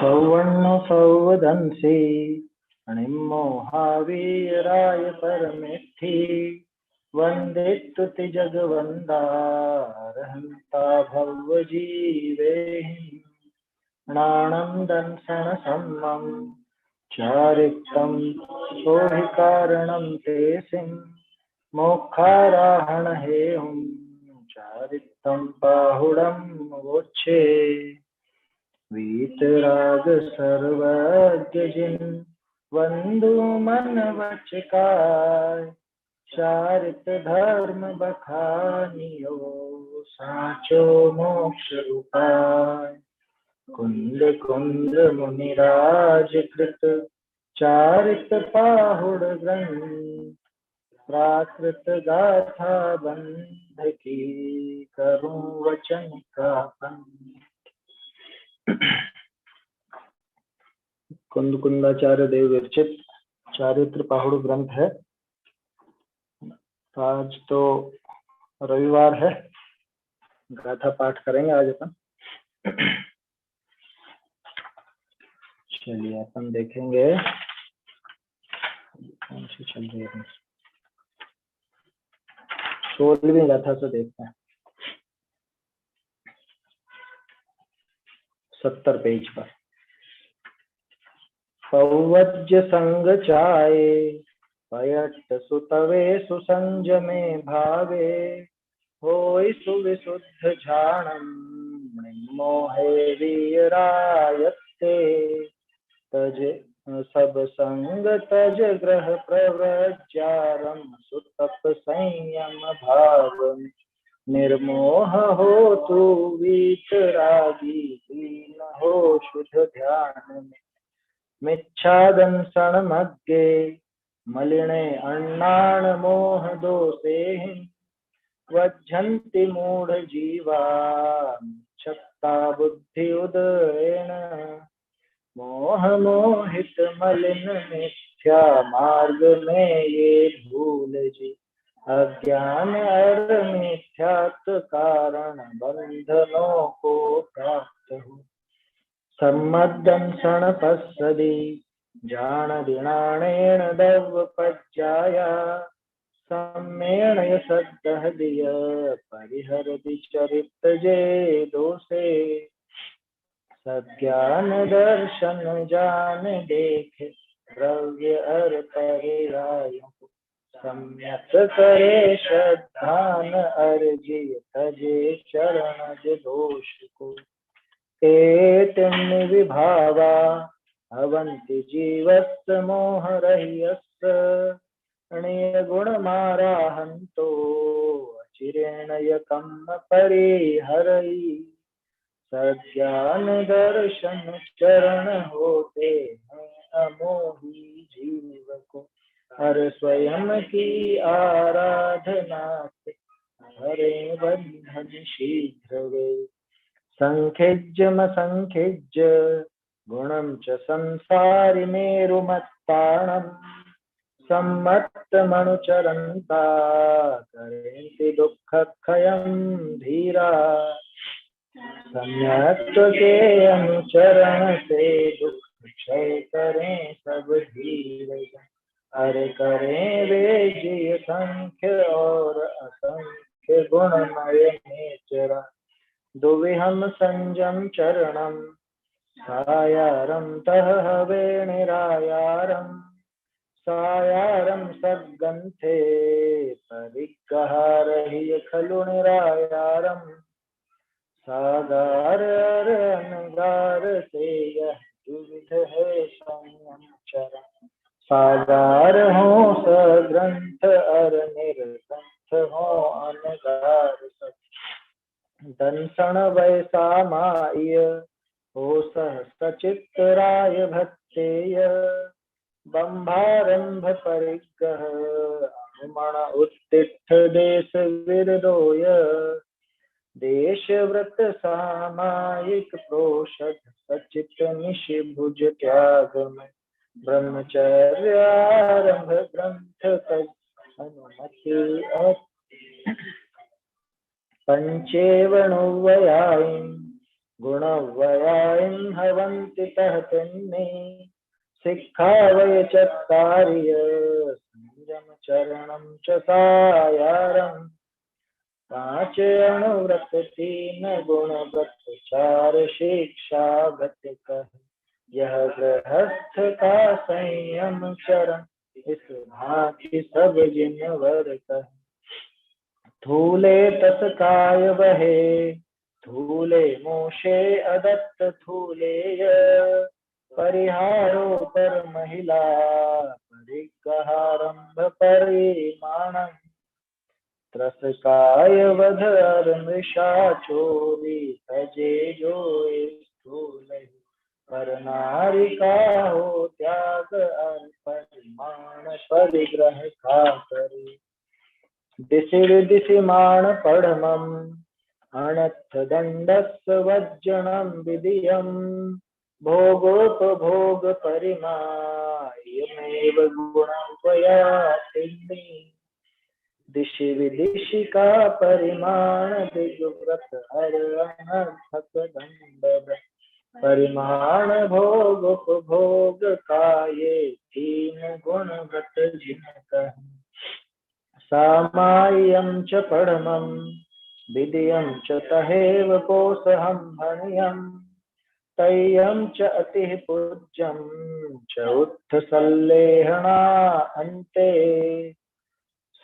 सौवर्ण सौवदंसी अणिमोहावीराय परमेष्ठी वंदे स्तुति जगवंदारहंता भवजीवे नाणं दंसन सम्मं चारित्रं सोहि कारणं ते सिं मोक्षाराहण हेयं चारित्रं बाहुडं वोच्छे वीतराग सर्वज्ञ जिन वंदु मन वचकाय चारित धर्म बखानियो साचो मोक्ष उपाय कुंद कुंद मुनिराज कृत चारित पाहुड़ ग्रंथ प्राकृत गाथा बंध की करूं वचन का कुंद कुंदाचार्य देव विरचित चारित्र पाहुड़ ग्रंथ है। आज तो रविवार है, गाथा पाठ करेंगे आज अपन। चलिए अपन देखेंगे कौन सी चल रही है। 16वीं गाथा से देखते हैं, 70 पेज पर। पौवज्य संग चाये पयट सुतवे सुसंजमे भावे होय सुविशुद्ध झाणम मोहे वीरायत्ते तज सब संग तज ग्रह प्रव्रज्यारम सुतप संयम भाव निर्मोह हो तू वीतरागी दीन हो शुद्ध ध्यान में मिच्छादंसन मग्गे मलिने अन्नान मोह दोषे वज्जन्ति मूढ़ जीवा छत्ता बुद्धि उदयन मोह मोहित मलिन मिथ्या मार्ग में ये भूल जी अज्ञान और मिथ्यात्व कारण बंधनों को प्राप्त हो सम्मदंसन पස්සदी जान दिनाणेन दव पज्जाया सम्मेणय सद्दहदिय परिहरति चरित जे दोषे सज्ञान दर्शन जान देख द्रव्य अर परिराय सम्यक करे श्रद्धान अर्जिय तजे चरणज दोष को एतन्नि विभावा अवंति जीवस्त मोह रहियस्त अणीय गुण माराहंतो अचिरेण यकम परिहरई सज्ञान दर्शन चरण होते हैं अमोही जीव को हर स्वयं की आराधना से हरे बंधन शीघ्र वे संखिज्य गुणं च संसारि मेरुमत्ताणं सम्मत्तमनुचरन्ता करेन्ति दुःखक्षयं धीरा सम्यक के अनुचरण से दुख क्षय करें सब धीर अरे करें वे जिय संख्य और असंख्य गुणमय नेचरा दुविहम संजम चरणम सायारम तह हवेणिरायारम सायारम सद्गंथे परिगहारहि खलु निरायारम सागार अनगार से यह दुविध है संयम चरण सागार हो सग्रंथ अर निर्ग्रंथ हो अनगार सब दंसन वैसा माय हो सहस्रचित्तराय भक्तेय बंभारंभ परिग्रह अनुमण उत्तिष्ठ देश विरदोय देशव्रत सामायिक प्रोषद सचित निशिभुज त्याग में ब्रह्मचर्यारंभ ग्रंथ अनुमति पंचेवणुवयायिं गुणव्ययं हवन्ति तहतिन्ने सिक्खा वै चत्तार्य संयम चरणं च सायारम् पांच अणुव्रत तीन गुण व्रत चार शिक्षा व्रत कह यह गृहस्थ का संयम चरण इस भांति सब जिन वर कह थूले तस काय वहे थूले मोशे अदत्त थूले परिहारो पर महिला परिग्रहारंभ परिमाणम त्रसकाय वध मृषा चोरी तजे जो स्थूल पर नारी का हो त्याग परिमाण परिग्रह का करे दिशिमान पढ़मम अनर्थ दंडस् वज्जनम विधियम भोगोपभोग परिमायमेव गुणव्ययातिन्नि दिशि विदिशि का परिमाण दिग्व्रत हर अनर्थक दंड परिमाण भोग उपभोग का ये तीन गुण व्रत जिनका सामाय्यं च पढ़मं विधियं च तहेव कोसहं हणियं तय्यं च अतिः पूज्यं च उत्थसल्लेहना अन्ते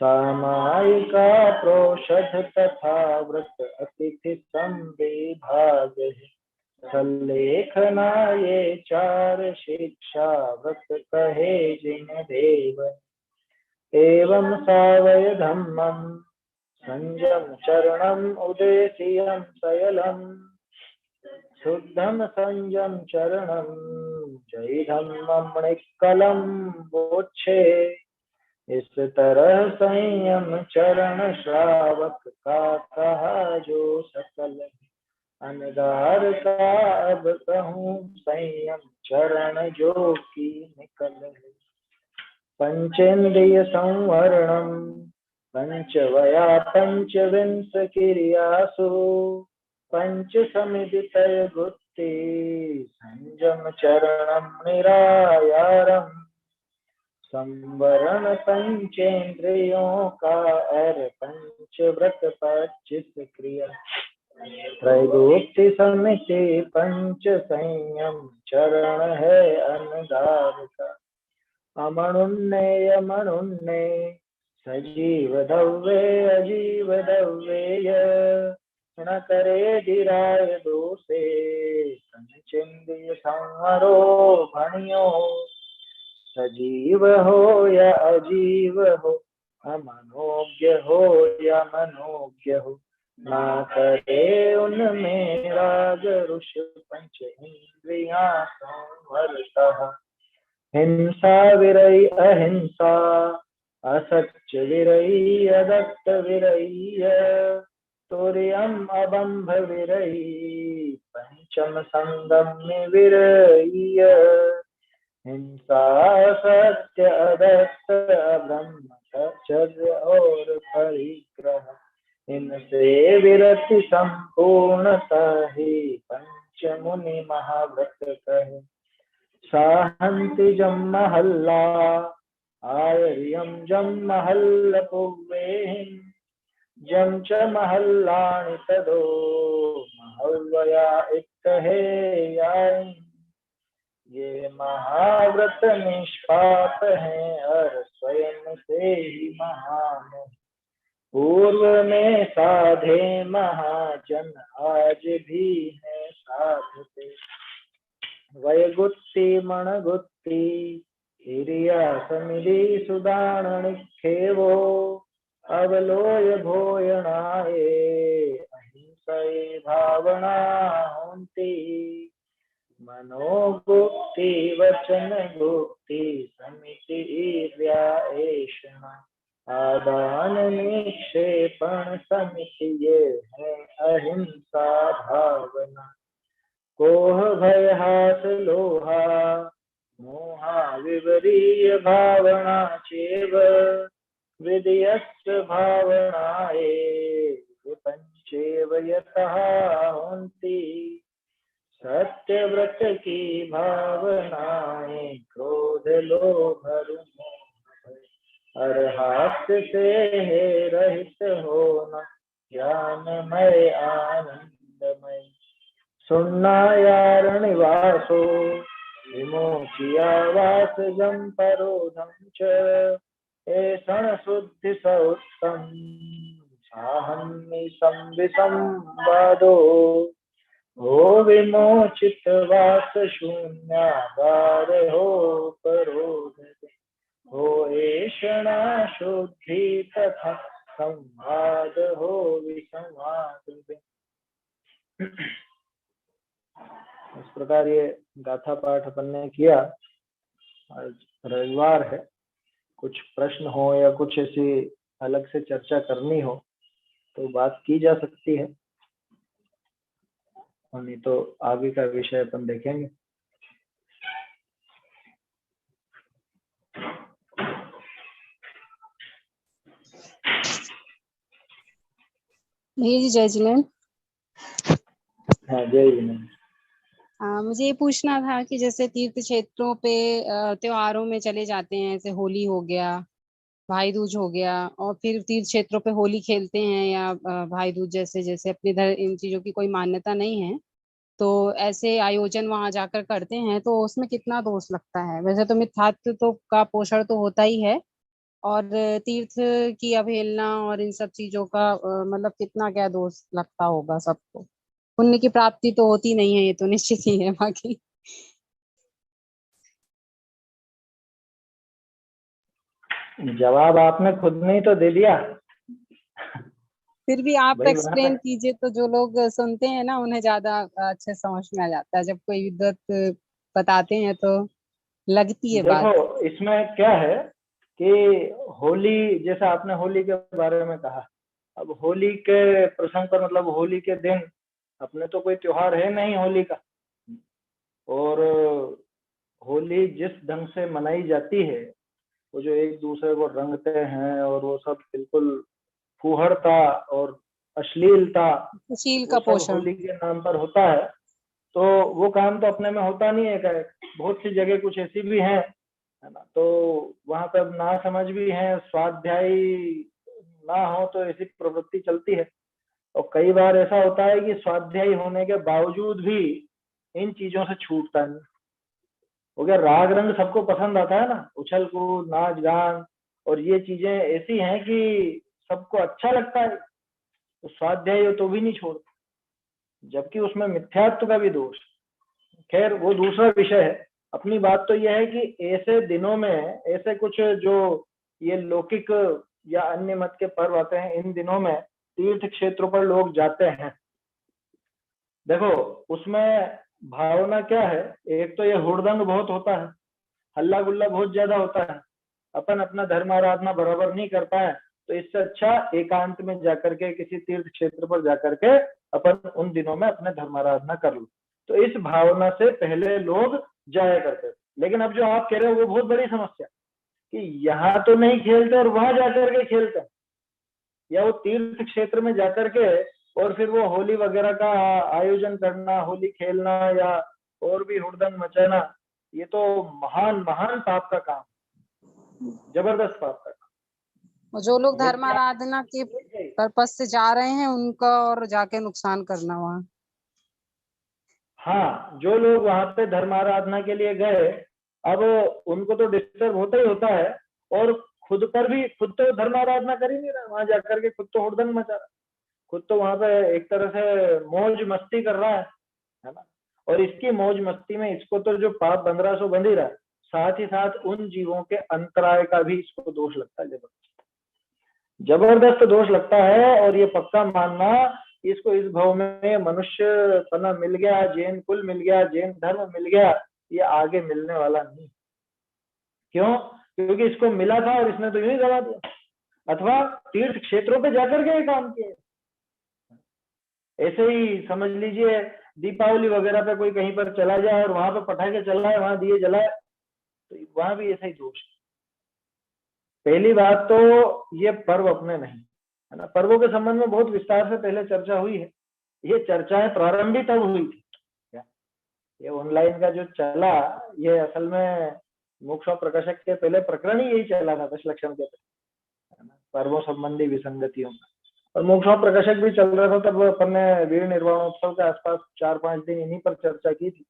सामायिका प्रोषध तथा व्रत अतिथि संविभाग सल्लेखना ये चार शिक्षा व्रत कहे जिन देव एवं सावय धम्मं संयम चरणम उदेशियं सयलम शुद्धम संयम चरणम जय धम्मं निक्कलम बोच्छे इस तरह संयम चरण श्रावक का कहा जो सकल अनगार का अब कहूँ संयम चरण जो की निकल पंचेन्द्रिय संवरणम पंचवया पंचविंश क्रियासु पंच समिदितय गुत्ति संयम चरणम निरायारम संवरण पंचेन्द्रियों का पंचव्रत 25 क्रिया त्रैगुक्ति समिति पंच संयम चरण है अनगार का अमनुन्नेय मनुन्ने सजीव दव्वे अजीव दव्वेय न करे धीराय दोषे संचिंद्य संहरो भणियो सजीव हो या अजीव हो अमनोज्ञ हो या मनोज्ञ हो ना करे उनमें राग रुष पंच इंद्रियां संवरतः हिंसा विरयी अहिंसा असत्य विरयी अदत्त विरयी तुर्यम अबंभ विरयी पंचम संगम्य विरयी हिंसा सत्य अदत्त ब्रह्मचर्य और परिग्रह इनसे विरति संपूर्णतः ही पंच मुनि महाव्रत कहे साहंति जम महल्ला आयर्यम जम महल्ल पुवेहिं जम च महल्लानि तदो महल्वया इत्तहे याइन ये महाव्रत निष्पाप हैं और स्वयं से ही महान पूर्व में साधे महाजन आज भी है साधते वयगुत्ति मणगुत्ति हिरिया समिधि सुदान निखेवो अवलोय भोयणाए अहिंसये भावना होन्ति मनोगुप्ति वचन गुप्ति समिति ईर्ष्या आदान निक्षेपण समिति ये है अहिंसा भावना कोह भय हास लोहा मोहा विवरीय भावना चेव विधियस्व भावनाए विपंचेव यतः होन्ति सत्य व्रत की भावनाएं, क्रोध लोभ हर हास्य से है रहित होना, ज्ञानमय आनंदमय। सुनना यार निवासो विमोचिया वासजं परोधं च, ऐषण शुद्धि सौत्तम साहन्नि संविसंवादो। हो विमोचित वास शून्यागार हो परोध, हो ऐषणा शुद्धि तथा संवाद हो विसंवाद। इस प्रकार ये गाथा पाठ अपन ने किया। आज रविवार है, कुछ प्रश्न हो या कुछ ऐसी अलग से चर्चा करनी हो तो बात की जा सकती है, और नहीं तो आगे का विषय अपन देखेंगे। भैया जी जय जिनेन्द्र। हाँ जय जिनेन्द्र। मुझे ये पूछना था कि जैसे तीर्थ क्षेत्रों पे त्योहारों में चले जाते हैं, जैसे होली हो गया, भाई दूज हो गया, और फिर तीर्थ क्षेत्रों पे होली खेलते हैं या भाई दूज, जैसे जैसे अपने इधर इन चीजों की कोई मान्यता नहीं है, तो ऐसे आयोजन वहां जाकर करते हैं, तो उसमें कितना दोष लगता है? वैसे तो मिथ्यात्व तो का पोषण तो होता ही है, और तीर्थ की अवहेलना और इन सब चीजों का मतलब कितना क्या दोष लगता होगा सबको? पुण्य की प्राप्ति तो होती नहीं है, ये तो निश्चित ही है। बाकी जवाब आपने खुद नहीं तो दे दिया। फिर भी आप भाई वहां पे एक्सप्लेन कीजिए, तो जो लोग सुनते हैं ना उन्हें ज्यादा अच्छे समझ में आ जाता है। जब कोई विद्वत बताते हैं तो लगती है बात। देखो इसमें क्या है कि होली, जैसा आपने होली के बारे में कहा, अब होली के प्रसंग पर, मतलब होली के दिन अपने तो कोई त्योहार है नहीं होली का, और होली जिस ढंग से मनाई जाती है, वो जो एक दूसरे को रंगते हैं और वो सब बिल्कुल फूहड़ता और अश्लीलता, सुशील वो का सब पोषण। होली के नाम पर होता है। तो वो काम तो अपने में होता नहीं है। क्या बहुत सी जगह कुछ ऐसी भी हैं, है ना, तो वहां पर ना समझ भी है, स्वाध्यायी ना हो तो ऐसी प्रवृत्ति चलती है। और कई बार ऐसा होता है कि स्वाध्यायी होने के बावजूद भी इन चीजों से छूटता नहीं हो गया। राग रंग सबको पसंद आता है ना, उछल कूद नाच गान, और ये चीजें ऐसी हैं कि सबको अच्छा लगता है, तो स्वाध्यायी हो तो भी नहीं छोड़ता, जबकि उसमें मिथ्यात्व का भी दोष। खैर वो दूसरा विषय है। अपनी बात तो यह है कि ऐसे दिनों में ऐसे कुछ जो ये लौकिक या अन्य मत के पर्व आते हैं, इन दिनों में तीर्थ क्षेत्रों पर लोग जाते हैं। देखो उसमें भावना क्या है, एक तो ये हुड़दंग बहुत होता है, हल्ला गुल्ला बहुत ज्यादा होता है, अपन अपना धर्म आराधना बराबर नहीं कर पाए, तो इससे अच्छा एकांत में जाकर के किसी तीर्थ क्षेत्र पर जाकर के अपन उन दिनों में अपने धर्म आराधना कर लो। तो इस भावना से पहले लोग जाया करते थे। लेकिन अब जो आप कह रहे हो वो बहुत बड़ी समस्या, कि यहाँ तो नहीं खेलते और वहां जाकर के खेलते हैं, या वो तीर्थ क्षेत्र में जाकर के और फिर वो होली वगैरह का आयोजन करना, होली खेलना या और भी हुड़दंग मचाना, ये तो महान महान पाप का काम, जबरदस्त पाप का काम। और जो लोग मिथ्या, धर्माराधना के पर्पस से जा रहे हैं उनका और जाके नुकसान करना वहाँ। हाँ जो लोग वहां पे धर्म आराधना के लिए गए, अब उनको तो डिस्टर्ब होता ही होता है, और खुद पर भी, खुद तो धर्म आराधना कर ही नहीं रहा, वहां जाकर के खुद तो हुड़दंग मचा रहा, खुद तो वहां पे एक तरह से मौज मस्ती कर रहा है ना। और इसकी मौज मस्ती में इसको तो जो पाप बंध रहा है सो बंध ही रहा है, साथ ही साथ उन जीवों के अंतराय का भी इसको दोष लगता है, जबरदस्त जबरदस्त दोष लगता है। और ये पक्का मानना, इसको इस भाव में मनुष्य पना मिल गया, जैन कुल मिल गया, जैन धर्म मिल गया, ये आगे मिलने वाला नहीं। क्यों? क्योंकि इसको मिला था और इसने तो यूं ही गवा दिया, अथवा तीर्थ क्षेत्रों पे जाकर के काम किए। ऐसे ही समझ लीजिए, दीपावली वगैरह पे कोई कहीं पर चला जाए और वहां पे पटाखे चलाए, वहां दिए जलाए, तो वहां भी ऐसा ही दोष। पहली बात तो ये पर्व अपने नहीं, है ना। पर्वों के संबंध में बहुत विस्तार से पहले चर्चा हुई है। ये चर्चाएं प्रारंभ भी तब हुई थी, ये ऑनलाइन का जो चला, ये असल में मोक्ष प्रकाशक के पहले प्रकरण ही यही चला था, दशलक्षण के पहले, पर्वों संबंधी विसंगतियों का। और मोक्ष प्रकाशक भी चल रहा था तब अपन ने वीर निर्वाणोत्सव के आसपास 4-5 दिन इन्हीं पर चर्चा की थी।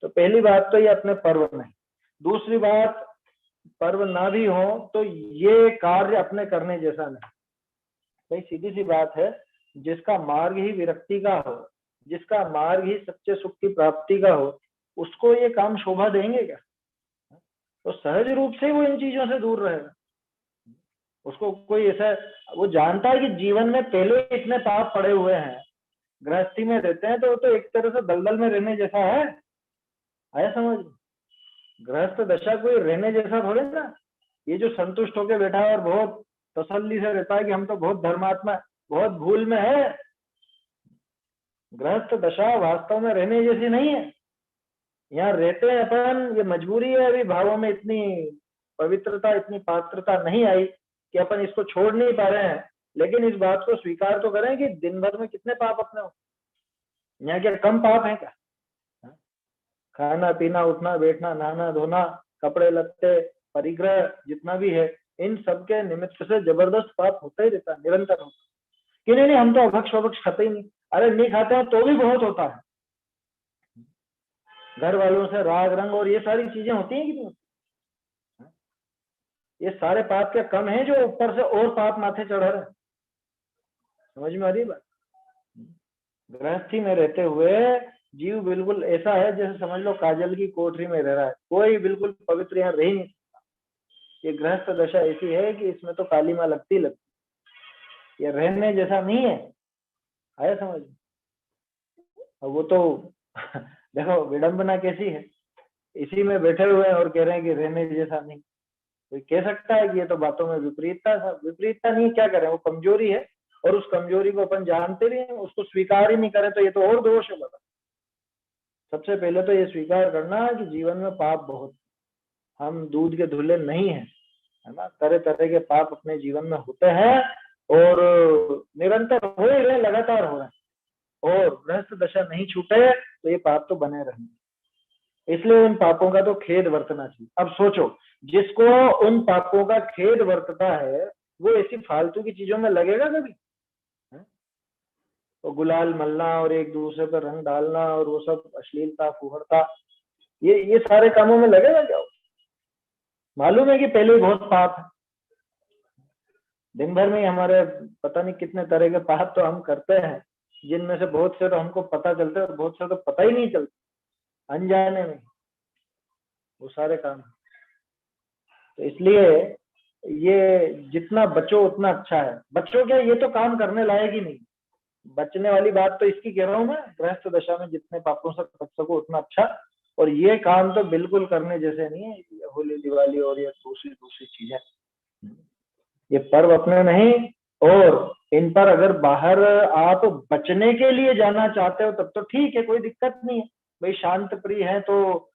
तो पहली बात तो ये अपने पर्व नहीं। दूसरी बात, पर्व ना भी हो तो ये कार्य अपने करने जैसा नहीं। भाई सीधी सी बात है, जिसका मार्ग ही विरक्ति का हो, जिसका मार्ग ही सच्चे सुख की प्राप्ति का हो, उसको ये काम शोभा देंगे क्या? तो सहज रूप से वो इन चीजों से दूर रहेगा। उसको कोई ऐसा, वो जानता है कि जीवन में पहले इतने पाप पड़े हुए हैं, गृहस्थी में रहते हैं तो एक तरह से दलदल में रहने जैसा है। आया समझ? गृहस्थ दशा कोई रहने जैसा थोड़े ना। ये जो संतुष्ट होकर बैठा है और बहुत तसल्ली से रहता है कि हम तो बहुत धर्मात्मा, बहुत भूल में है, गृहस्थ दशा वास्तव में रहने जैसी नहीं है। यहाँ रहते हैं अपन, ये मजबूरी है, अभी भावों में इतनी पवित्रता, इतनी पात्रता नहीं आई कि अपन इसको छोड़ नहीं पा रहे हैं। लेकिन इस बात को स्वीकार तो करें कि दिन भर में कितने पाप अपने हो। यहाँ क्या कम पाप है क्या? खाना पीना, उठना बैठना, नहाना धोना, कपड़े लत्ते, परिग्रह जितना भी है, इन सब के निमित्त से जबरदस्त पाप होता ही रहता है, निरंतर होता है। कि नहीं हम तो अभक्ष वभक्ष खाते ही नहीं। अरे नहीं खाते हैं तो भी बहुत होता है। घर वालों से राग रंग और ये सारी चीजें होती हैं कि नहीं? ये सारे पाप क्या कम है जो ऊपर से और पाप माथे चढ़ा रहे? समझ में आ रही बात? गृहस्थी में रहते हुए जीव बिल्कुल ऐसा है जैसे समझ लो काजल की कोठरी में रह रहा है, कोई बिल्कुल पवित्र यहाँ रह ही नहीं सकता। ये गृहस्थ दशा ऐसी है कि इसमें तो काली माँ लगती, ये रहने जैसा नहीं है। आया समझ? और वो तो देखो विडंबना कैसी है, इसी में बैठे हुए हैं और कह रहे हैं कि रहने जैसा नहीं। कोई कह सकता है कि ये तो बातों में विपरीतता नहीं, क्या करें, वो कमजोरी है और उस कमजोरी को अपन जानते भी हैं, उसको स्वीकार ही नहीं करें तो ये तो और दोष है। बता, सबसे पहले तो ये स्वीकार करना कि जीवन में पाप बहुत, हम दूध के धुले नहीं है ना, तरह तरह के पाप अपने जीवन में होते हैं और निरंतर हो ही रहे, लगातार हो रहे हैं, और गृहस्थ दशा नहीं छूटे तो ये पाप तो बने रहेंगे। इसलिए उन पापों का तो खेद बरतना चाहिए। अब सोचो, जिसको उन पापों का खेद बरतता है वो ऐसी फालतू की चीजों में लगेगा कभी? तो गुलाल मलना और एक दूसरे पर रंग डालना और वो सब अश्लीलता फुहड़ता, ये सारे कामों में लगेगा क्या? मालूम है कि पहले ही बहुत पाप है, दिन भर में ही हमारे पता नहीं कितने तरह के पाप तो हम करते हैं, जिनमें से बहुत से तो हमको पता चलते हैं और बहुत से तो पता ही नहीं चलते, अनजाने में वो सारे काम। तो इसलिए ये जितना बचो उतना अच्छा है। बच्चों क्या, ये तो काम करने लायक ही नहीं। बचने वाली बात तो इसकी कह रहा हूं मैं, गृहस्थ दशा में जितने पापों से बच सको उतना अच्छा। और ये काम तो बिल्कुल करने जैसे नहीं है, होली दिवाली और ये दूसरी चीजें, ये पर्व अपने नहीं। और इन पर अगर बाहर आप बचने के लिए जाना चाहते हो तब तो ठीक है, कोई दिक्कत नहीं है। भाई शांत प्रिय है तो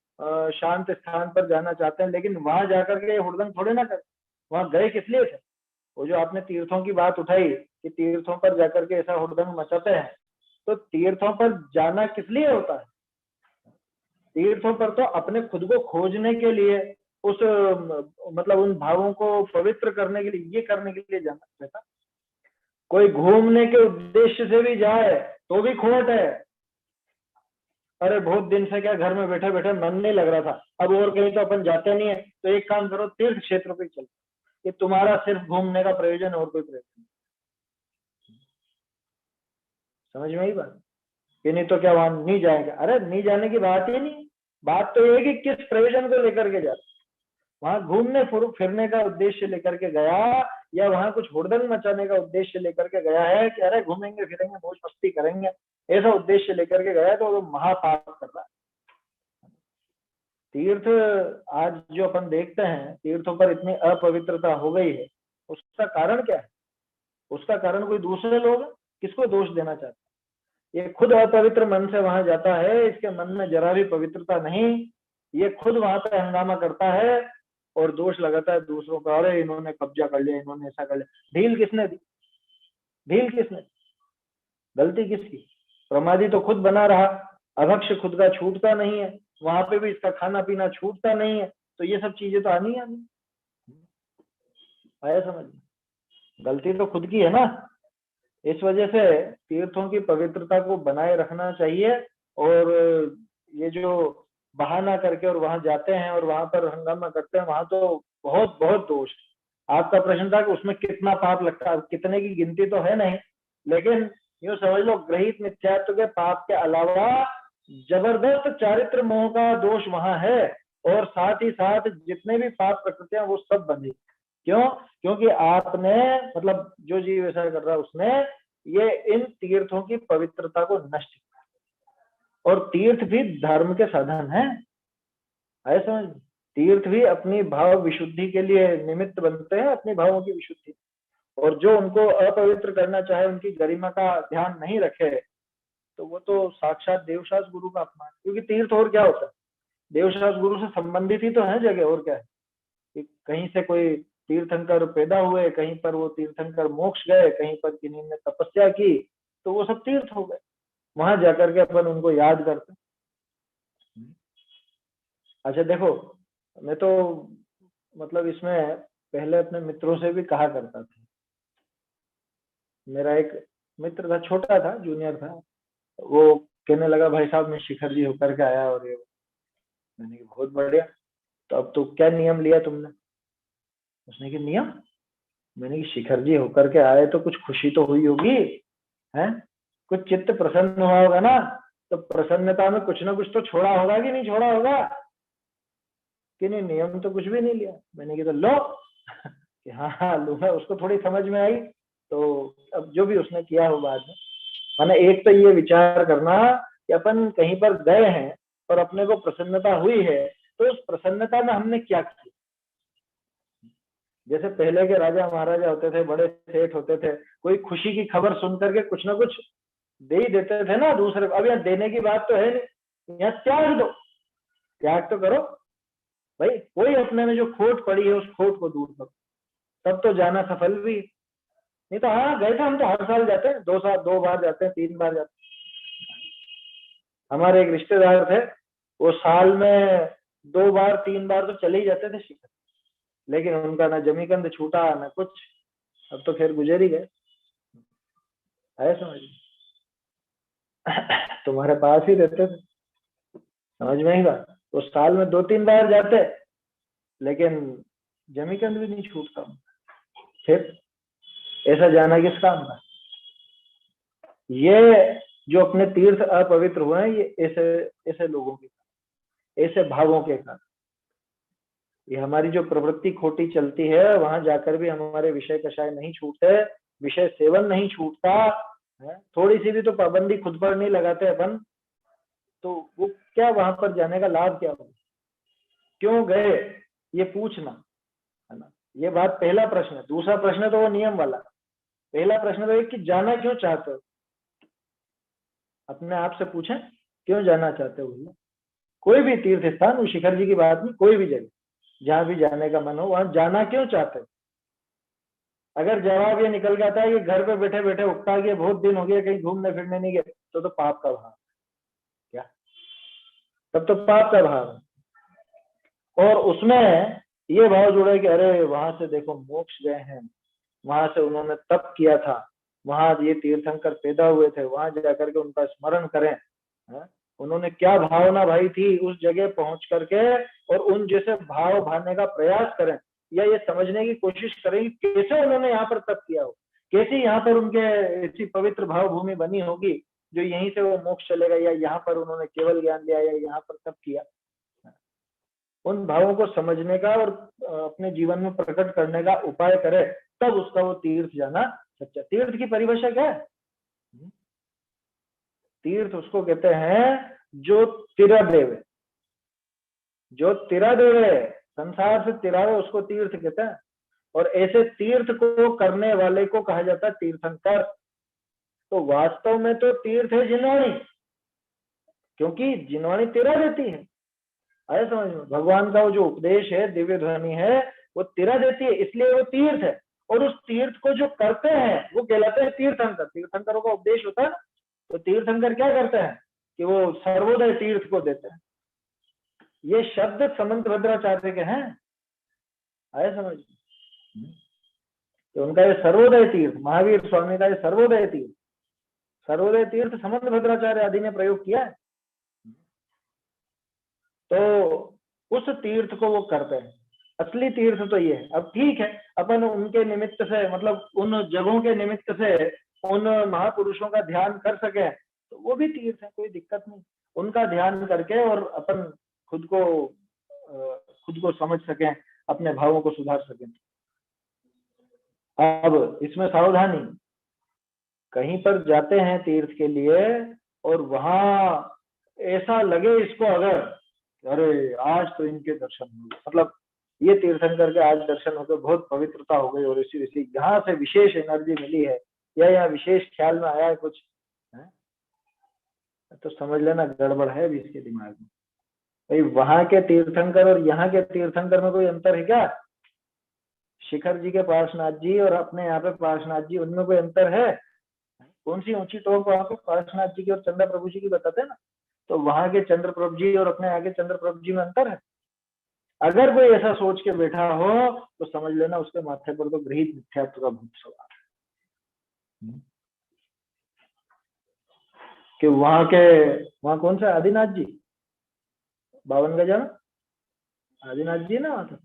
शांत स्थान पर जाना चाहते हैं, लेकिन वहां जाकर के हुड़दंग थोड़े ना कर। वहां गए किस लिए थे? वो जो आपने तीर्थों की बात उठाई कि तीर्थों पर जाकर के ऐसा हुड़दंग मचाते हैं, तो तीर्थों पर जाना किस लिए होता है? तीर्थों पर तो अपने खुद को खोजने के लिए, उस मतलब उन भावों को पवित्र करने के लिए, ये करने के लिए जाना चाहता। कोई घूमने के उद्देश्य से भी जाए तो भी खोट है। अरे बहुत दिन से क्या घर में बैठे बैठे मन नहीं लग रहा था, अब और कहीं तो अपन जाते नहीं है, तो एक काम करो तीर्थ क्षेत्र पे चलो, ये तुम्हारा सिर्फ घूमने का प्रयोजन और कोई प्रयोजन नहीं। समझ में आई बात? कि नहीं तो क्या वहां नहीं जाएगा? अरे नहीं जाने की बात ही नहीं, बात तो ये कि किस प्रयोजन को लेकर के जाते। वहां घूमने फिरने का उद्देश्य लेकर के गया, या वहां कुछ हुड़दंग मचाने का उद्देश्य लेकर के गया है कि अरे घूमेंगे फिरेंगे मौज मस्ती करेंगे, ऐसा उद्देश्य लेकर के गया तो वो महापाप कर रहा है। तीर्थ आज जो अपन देखते हैं, तीर्थों पर इतनी अपवित्रता हो गई है, उसका कारण क्या है? उसका कारण कोई दूसरे लोग, किसको दोष देना चाहते हैं? ये खुद अपवित्र मन से वहां जाता है, इसके मन में जरा भी पवित्रता नहीं, ये खुद वहां पे हंगामा करता है और दोष लगाता है दूसरों का, अरे इन्होंने कब्जा कर लिया, इन्होंने ऐसा कर लिया। ढील किसने दी? ढील किसने? गलती किसकी? प्रमादी तो खुद बना रहा। अभक्ष्य खुद का छूटता नहीं है, वहां पे भी इसका खाना पीना छूटता नहीं है, तो ये सब चीजें तो आनी आनी। आया समझ में? गलती तो खुद की है ना। इस वजह से तीर्थों की पवित्रता को बनाए रखना चाहिए। और ये जो बहाना करके और वहां जाते हैं और वहां पर हंगामा करते हैं, वहां तो बहुत बहुत दोष। आपका प्रश्न था कि उसमें कितना पाप लगता है, कितने की गिनती तो है नहीं, लेकिन यूं समझ लो ग्रहित मिथ्यात्व के पाप के अलावा जबरदस्त चारित्र मोह का दोष वहां है। और साथ ही साथ जितने भी पाप प्रकृतियां वो सब बंधी। क्यों? क्योंकि आपने मतलब जो जीव ऐसा कर रहा है उसने ये इन तीर्थों की पवित्रता को नष्ट किया। और तीर्थ भी धर्म के साधन है। आए समझ में? तीर्थ भी अपनी भाव विशुद्धि के लिए निमित्त बनते हैं, अपनी भावों की विशुद्धि। और जो उनको अपवित्र करना चाहे, उनकी गरिमा का ध्यान नहीं रखे, तो वो तो साक्षात देवशास गुरु का अपमान। क्योंकि तीर्थ और क्या होता है? देवशास गुरु से संबंधित ही तो है जगह, और क्या है कि कहीं से कोई तीर्थंकर पैदा हुए, कहीं पर वो तीर्थंकर मोक्ष गए, कहीं पर किन्हीं ने तपस्या की, तो वो सब तीर्थ हो गए। वहां जाकर के अपन उनको याद करते। अच्छा देखो, मैं तो मतलब इसमें पहले अपने मित्रों से भी कहा करता था। मेरा एक मित्र था, छोटा था, जूनियर था, वो कहने लगा भाई साहब मैं शिखर जी होकर के आया। और ये मैंने कहा बहुत बढ़िया, तो अब तो क्या नियम लिया तुमने? उसने कहा नियम? मैंने कहा शिखर जी होकर के आए तो कुछ खुशी तो हुई होगी, है? कुछ चित्त प्रसन्न हुआ होगा ना? तो प्रसन्नता में कुछ ना कुछ तो छोड़ा होगा कि नहीं छोड़ा होगा? कि नहीं, नियम तो कुछ भी नहीं लिया। मैंने कहा तो लो कि हाँ हाँ लूंगा। उसको थोड़ी समझ में आई। तो अब जो भी उसने किया हो बाद में, मैंने एक तो ये विचार करना कि अपन कहीं पर गए हैं और अपने को प्रसन्नता हुई है, तो उस प्रसन्नता में हमने क्या किया। जैसे पहले के राजा महाराजा होते थे, बड़े सेठ होते थे, कोई खुशी की खबर सुन करके कुछ ना कुछ दे ही देते थे ना दूसरे को। अब यहाँ देने की बात तो है नहीं, यहाँ त्याग दो, त्याग तो करो भाई। कोई अपने में जो खोट पड़ी है उस खोट को दूर करो, तब तो जाना सफल भी। नहीं तो हाँ गए थे हम तो हर साल जाते हैं, 2 साल 2 बार जाते हैं, 3 बार जाते हैं। हमारे एक रिश्तेदार थे, वो साल में 2 बार 3 बार तो चले ही जाते थे शिखर, लेकिन उनका ना जमीकंद छूटा ना कुछ। अब तो फिर गुजर ही गए। है समझ में? तुम्हारे पास ही रहते थे, समझ में ही बात। तो साल में 2-3 बार जाते, लेकिन जमीकंद भी नहीं छूटता। फिर ऐसा जाना किस काम का? ये जो अपने तीर्थ अपवित्र हुए हैं, ये ऐसे ऐसे लोगों के, ऐसे भावों के कारण। ये हमारी जो प्रवृत्ति खोटी चलती है, वहां जाकर भी हमारे विषय कषाय नहीं छूटते, विषय सेवन नहीं छूटता है। थोड़ी सी भी तो पाबंदी खुद पर नहीं लगाते अपन, तो वो क्या वहां पर जाने का लाभ क्या होगा? क्यों गए ये पूछना, है ना? ये बात पहला प्रश्न है। दूसरा प्रश्न तो वो नियम वाला। पहला प्रश्न तो एक कि जाना क्यों चाहते हो? अपने आप से पूछें, क्यों जाना चाहते हो भैया? कोई भी तीर्थ स्थान, वो शिखर जी की बात नहीं, कोई भी जगह जहां भी जाने का मन हो, वहां जाना क्यों चाहते हो? अगर जवाब ये निकल जाता है कि घर पे बैठे बैठे उगता है कि बहुत दिन हो गए कहीं घूमने फिरने नहीं गए, तो पाप का भाव क्या? तब तो पाप का भाव है। और उसमें ये भाव जुड़े कि अरे वहां से देखो मोक्ष गए हैं, वहां से उन्होंने तप किया था, वहां ये तीर्थंकर पैदा हुए थे, वहां जाकर के उनका स्मरण करें। है? उन्होंने क्या भावना भाई थी उस जगह पहुंच करके, और उन जैसे भाव भाने का प्रयास करें, या ये समझने की कोशिश करें कि कैसे उन्होंने यहाँ पर तप किया हो, कैसे यहाँ पर उनके ऐसी पवित्र भाव भूमि बनी होगी जो यहीं से वो मोक्ष चलेगा, या यहाँ पर उन्होंने केवल ज्ञान लिया, या यहाँ पर तप किया। उन भावों को समझने का और अपने जीवन में प्रकट करने का उपाय करे, तब उसका वो तीर्थ जाना सच्चा। तीर्थ की परिभाषा क्या है? तीर्थ उसको कहते हैं जो तिरा देवे, जो तिरा देवे, संसार से तिरावे, उसको तीर्थ कहते हैं। और ऐसे तीर्थ को करने वाले को कहा जाता है तीर्थंकर। तो वास्तव में तो तीर्थ है जिनवाणी, क्योंकि जिनवाणी तिरा देती है। आया समझ में? भगवान का वो जो उपदेश है, दिव्य ध्वनि है, वो तिरा देती है, इसलिए वो तीर्थ है। और उस तीर्थ को जो करते हैं वो कहलाते हैं तीर्थंकर। तीर्थंकरों का उपदेश होता है, तो तीर्थंकर क्या करते हैं कि वो सर्वोदय तीर्थ को देते हैं। ये शब्द समंतभद्राचार्य के हैं, आए समझ। तो उनका ये सर्वोदय तीर्थ, महावीर स्वामी का ये सर्वोदय तीर्थ समंतभद्राचार्य आदि ने प्रयोग किया है। तो उस तीर्थ को वो करते हैं। असली तीर्थ तो ये है। अब ठीक है, अपन उनके निमित्त से, मतलब उन जगहों के निमित्त से उन महापुरुषों का ध्यान कर सके तो वो भी तीर्थ है, कोई दिक्कत नहीं। उनका ध्यान करके और अपन खुद को समझ सकें, अपने भावों को सुधार सकें। अब इसमें सावधानी, कहीं पर जाते हैं तीर्थ के लिए और वहां ऐसा लगे इसको अगर, अरे आज तो इनके दर्शन हुए, मतलब ये तीर्थंकर के आज दर्शन होकर बहुत पवित्रता हो गई और इसी यहाँ से विशेष एनर्जी मिली है या यहाँ विशेष ख्याल में आया है कुछ है, तो समझ लेना गड़बड़ है भी इसके दिमाग में। भाई वहां के तीर्थंकर और यहाँ के तीर्थंकर में कोई अंतर है क्या? शिखर जी के पार्श्वनाथ जी और अपने यहाँ पे पार्श्वनाथ जी, उनमें कोई अंतर है? कौन सी ऊंची टोक वहां पे पार्श्वनाथ जी की और चंद्र प्रभु जी की बताते हैं ना, तो वहां के चंद्र प्रभु जी और अपने यहाँ के चंद्र प्रभु जी में अंतर है। अगर कोई ऐसा सोच के बैठा हो तो समझ लेना उसके माथे पर तो गृहीत मिथ्यात्व का भूत सवार है। कि वहां कौन सा आदिनाथ जी 52 गजा में आदिनाथ जी ना वहां था,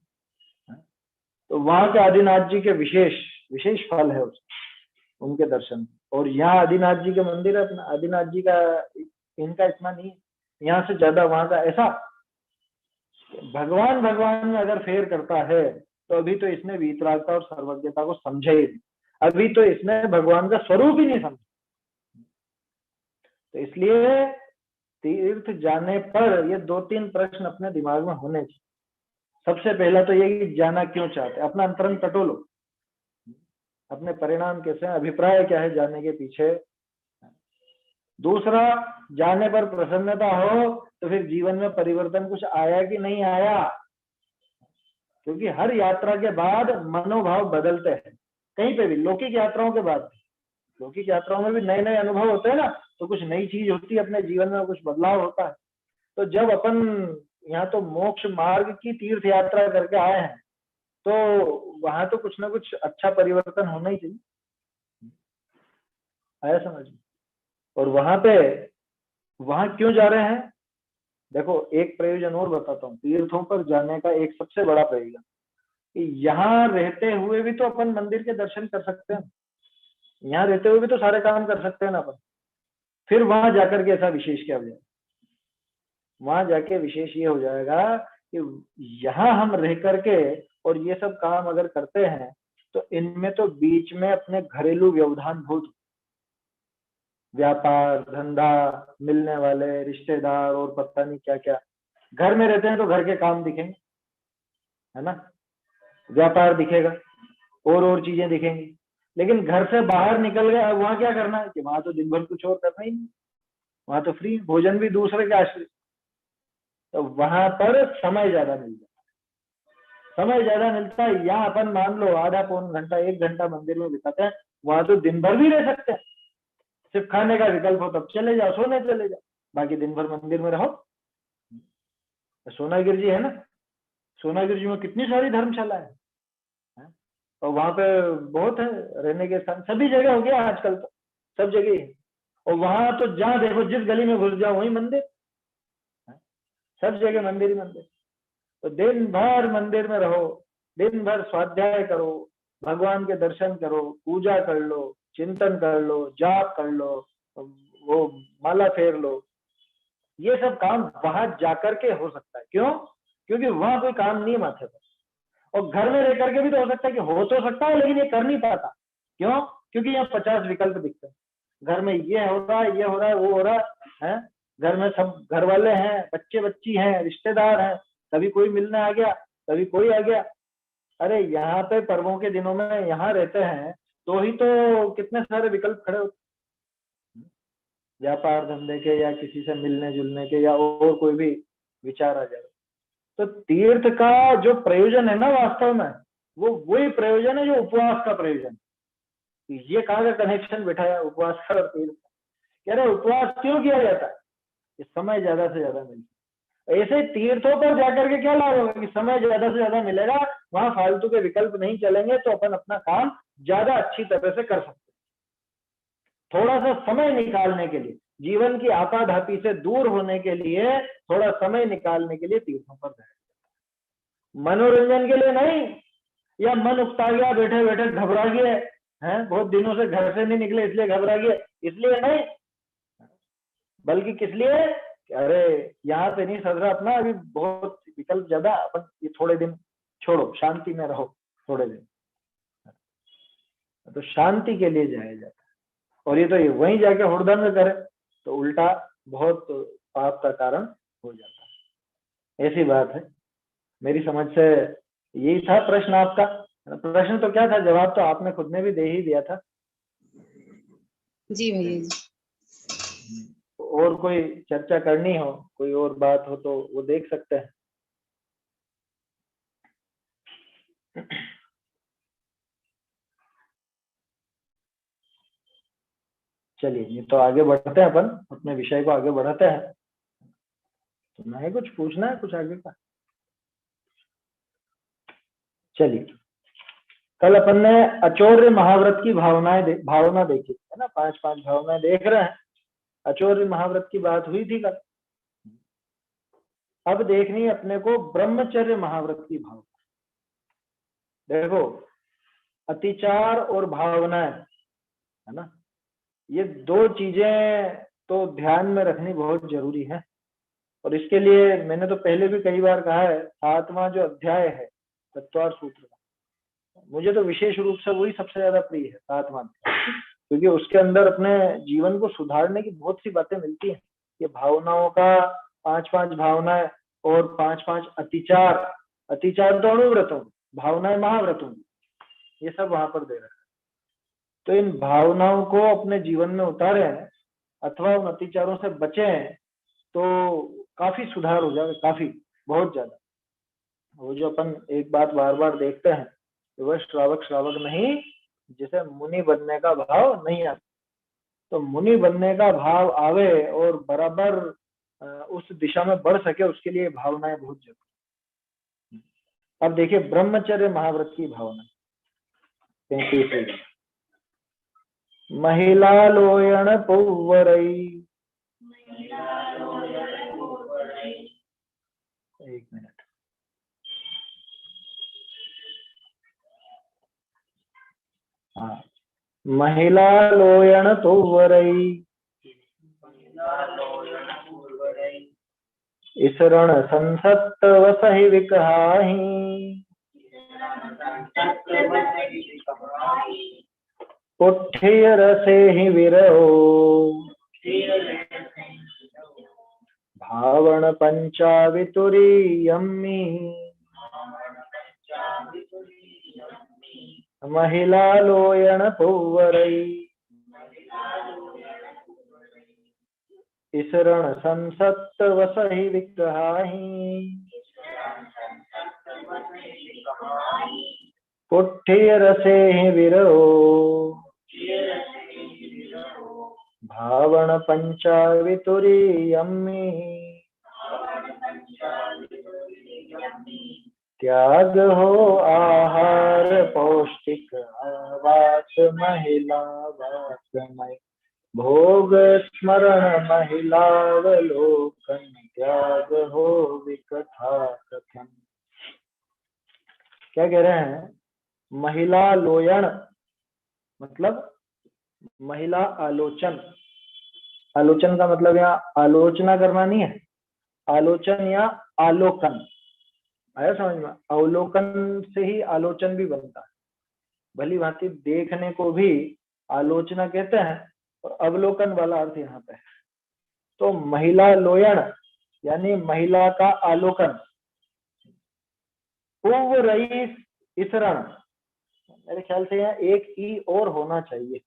तो वहां के आदिनाथ जी के विशेष फल है उनके दर्शन। और यहाँ आदिनाथ जी के मंदिर है अपना, आदिनाथ जी का इनका इतना नहीं, यहाँ से ज्यादा वहां का। ऐसा भगवान में अगर फेर करता है तो अभी तो इसने वीतरागता और सर्वज्ञता को समझा ही नहीं, अभी तो इसने भगवान का स्वरूप ही नहीं समझा। तो इसलिए तीर्थ जाने पर ये 2-3 प्रश्न अपने दिमाग में होने चाहिए। सबसे पहला तो ये कि जाना क्यों चाहते, अपना अंतरंग टटोलो, अपने परिणाम कैसे हैं, अभिप्राय क्या है जाने के पीछे। दूसरा, जाने पर प्रसन्नता हो तो फिर जीवन में परिवर्तन कुछ आया कि नहीं आया, क्योंकि हर यात्रा के बाद मनोभाव बदलते हैं। कहीं पे भी लौकिक यात्राओं के बाद, लौकिक यात्राओं में भी नए नए अनुभव होते हैं ना, तो कुछ नई चीज होती है अपने जीवन में, कुछ बदलाव होता है। तो जब अपन यहाँ तो मोक्ष मार्ग की तीर्थ यात्रा करके आए हैं तो वहां तो कुछ ना कुछ अच्छा परिवर्तन होना ही चाहिए, आया समझ। और वहां क्यों जा रहे हैं, देखो एक प्रयोजन और बताता हूँ। तीर्थों पर जाने का एक सबसे बड़ा प्रयोजन कि यहाँ रहते हुए भी तो अपन मंदिर के दर्शन कर सकते हैं, यहाँ रहते हुए भी तो सारे काम कर सकते हैं ना अपन। फिर वहां जाकर के ऐसा विशेष क्या हो जाएगा, वहां जाके विशेष ये हो जाएगा कि यहाँ हम रह करके और ये सब काम अगर करते हैं तो इनमें तो बीच में अपने घरेलू व्यवधान बहुत, व्यापार धंधा, मिलने वाले रिश्तेदार और पता नहीं क्या क्या। घर में रहते हैं तो घर के काम दिखेंगे, है ना, व्यापार दिखेगा और चीजें दिखेंगी। लेकिन घर से बाहर निकल गए, अब वहां क्या करना है कि वहां तो दिन भर कुछ और करना ही नहीं, वहां तो फ्री, भोजन भी दूसरे के आश्रित। तो वहां पर समय ज्यादा मिलता है। यहाँ अपन मान लो आधा पौन घंटा 1 घंटा मंदिर में बिताते हैं, वहां तो दिन भर भी रह सकते हैं। सिर्फ खाने का विकल्प हो तब चले जाओ, सोने चले जाओ, बाकी दिन भर मंदिर में रहो। सोनागिर जी है ना, सोनागिर जी में कितनी सारी धर्मशाला है और वहां पे बहुत है रहने के स्थान, सभी जगह हो गया आजकल तो, सब जगह है। और वहां तो जहां देखो जिस गली में घुस जाओ वही मंदिर, सब जगह मंदिर ही मंदिर। तो दिन भर मंदिर में रहो, दिन भर स्वाध्याय करो, भगवान के दर्शन करो, पूजा कर लो, चिंतन कर लो, जाप कर लो, वो माला फेर लो। ये सब काम वहां जाकर के हो सकता है। क्यों? क्योंकि वहां कोई काम नहीं है माथे पर। और घर में रह करके भी तो हो सकता है, कि हो तो सकता है लेकिन ये कर नहीं पाता। क्यों? क्योंकि यहाँ 50 विकल्प दिखते हैं। घर में ये हो रहा है, ये हो रहा है, वो हो रहा है, घर में सब घर वाले हैं, बच्चे बच्ची हैं, रिश्तेदार हैं, कभी कोई मिलने आ गया, कभी कोई आ गया। अरे यहाँ पे पर्वों के दिनों में यहाँ रहते हैं तो ही तो कितने सारे विकल्प खड़े होते, व्यापार धंधे के या किसी से मिलने जुलने के या और कोई भी विचार आ जाए। तो तीर्थ का जो प्रयोजन है ना वास्तव में, वो वही प्रयोजन है जो उपवास का प्रयोजन। ये कहाँ का कनेक्शन बैठा है उपवास का और तीर्थ? कह रहे उपवास क्यों किया जाता है? कि समय ज्यादा से ज्यादा मिले। ऐसे तीर्थों पर जाकर के क्या लाभ होगा कि समय ज्यादा से ज्यादा मिलेगा, वहां फालतू के विकल्प नहीं चलेंगे, तो अपन अपना काम ज्यादा अच्छी तरह से कर सकते हैं। थोड़ा सा समय निकालने के लिए, जीवन की आपाधापी से दूर होने के लिए, थोड़ा समय निकालने के लिए तीर्थों पर जाए, मनोरंजन के लिए नहीं, या मन उकता गया, बैठे बैठे घबरा गए हैं, बहुत दिनों से घर से नहीं निकले इसलिए घबरा गए, इसलिए नहीं, बल्कि किस लिए, अरे यहाँ पे नहीं सज रहा अपना, अभी बहुत विकल्प ज्यादा, अपन ये थोड़े दिन छोड़ो, शांति में रहो थोड़े दिन, तो शांति के लिए जाया जाता है। और ये तो ये वहीं जाके हुड़दंग करे तो उल्टा बहुत पाप का कारण हो जाता है। ऐसी बात है। मेरी समझ से यही था प्रश्न आपका। प्रश्न तो क्या था, जवाब तो आपने खुद ने भी दे ही दिया था। जी भैया जी। और कोई चर्चा करनी हो, कोई और बात हो तो वो देख सकते हैं। चलिए, ये तो आगे बढ़ते हैं, अपन अपने विषय को आगे बढ़ाते हैं। तो नहीं कुछ पूछना है कुछ आगे का? चलिए, कल अपन ने अचौर्य महाव्रत की भावना देखी है ना, 5 भावनाएं देख रहे हैं। अचौर्य महाव्रत की बात हुई थी कल। अब देखनी है अपने को ब्रह्मचर्य महाव्रत की भावना। देखो, अतिचार और भावनाएं, है ना, ये 2 चीजें तो ध्यान में रखनी बहुत जरूरी है। और इसके लिए मैंने तो पहले भी कई बार कहा है, 7वां जो अध्याय है तत्वार सूत्र का, मुझे तो विशेष रूप से वही सबसे ज्यादा प्रिय है, 7वां, क्योंकि उसके अंदर अपने जीवन को सुधारने की बहुत सी बातें मिलती हैं। ये भावनाओं का 5 भावनाएं और 5 अतिचार, अतिचार तो अणुव्रतों, भावनाएं महाव्रतों, ये सब वहां पर दे रहा है। तो इन भावनाओं को अपने जीवन में उतारे अथवा उन अतिचारों से बचे तो काफी सुधार हो जाएगा, काफी, बहुत ज्यादा। वो जो अपन एक बात बार बार देखते हैं, वह श्रावक नहीं, जिसे मुनि बनने का भाव नहीं आता। तो मुनि बनने का भाव आवे और बराबर उस दिशा में बढ़ सके, उसके लिए भावनाएं बहुत जरूरी। अब देखिए ब्रह्मचर्य महाव्रत की भावना 35। महिला लोयण पौवरई, एक मिनट, हाँ, महिला लोयण तोवरई, इसरण संसत वसहि विकहाहि, पुठ्य रसे ही विरहो, भावण पंचावितुरीयम्मि, महिला लोयण तोवरई, इसरण संसत वसहि विकहाहि, पुठ्य रसे ही विरहो, भावण पंचावितुरीयम्मि, त्याग हो आहार पौष्टिक आवास, महिला वासमय, भोग स्मरण महिलावलोकन, त्याग हो विकथा कथन। क्या कह रहे हैं? महिला लोयण मतलब महिला आलोचन। आलोचन का मतलब यहाँ आलोचना करना नहीं है, आलोचन या आलोकन, आया समझ में? अवलोकन से ही आलोचन भी बनता है। भली भांति देखने को भी आलोचना कहते हैं, और अवलोकन वाला अर्थ यहाँ पे है। तो महिला लोयण यानी महिला का आलोकन। रही इसरण, मेरे ख्याल से यहाँ एक ई और होना चाहिए।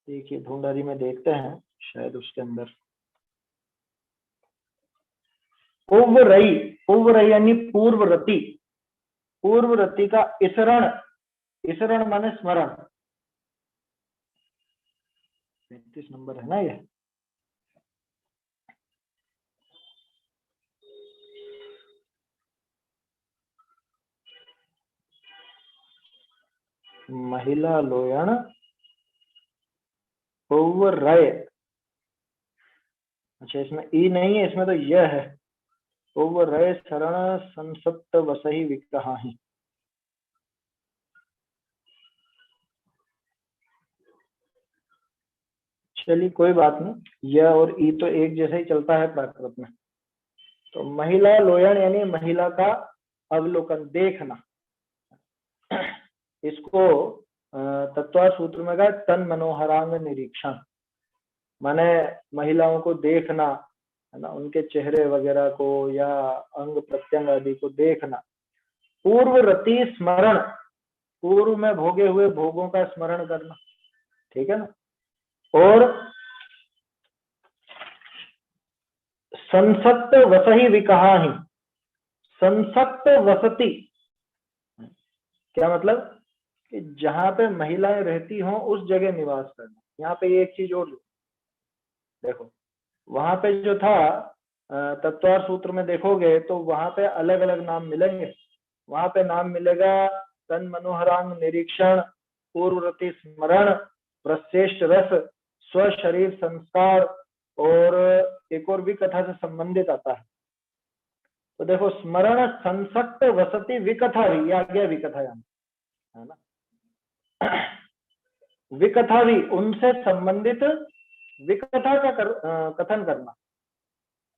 देखिए ढूंढरी में देखते हैं, शायद उसके अंदर उवरई यानी पूर्वरति, पूर्वरति का इसरण, इसरण माने स्मरण। 35 नंबर है ना ये। महिला लोयण पौवरय। अच्छा, इसमें ई नहीं है, इसमें तो यह है। पौवरय शरण संसप्त वसहि विकहाहि। चलिए कोई बात नहीं, यह और ई तो एक जैसा ही चलता है प्राकृत में। तो महिला लोयण यानी महिला का अवलोकन, देखना। इसको तत्व सूत्र में कहा तन मनोहरांग निरीक्षण, माने महिलाओं को देखना, है ना, उनके चेहरे वगैरह को या अंग प्रत्यंग आदि को देखना। पूर्व रति स्मरण, पूर्व में भोगे हुए भोगों का स्मरण करना, ठीक है ना। और संसक्त वसहि विकहाहि, संसक्त वसति क्या मतलब कि जहां पे महिलाएं रहती हों उस जगह निवास करना। यहाँ पे एक चीज और देखो, वहां पे जो था तत्वार सूत्र में देखोगे तो वहां पे अलग अलग नाम मिलेंगे। वहां पे नाम मिलेगा तन मनोहरांग निरीक्षण, पूर्वरति स्मरण, प्रश्रेष्ठ रस, स्व शरीर संस्कार, और एक और भी कथा से संबंधित आता है। तो देखो, स्मरण संसक्त वसति विकथा भी, आ गया विकथा यहाँ, है ना। विकथा भी, उनसे संबंधित विकथा का कथन करना।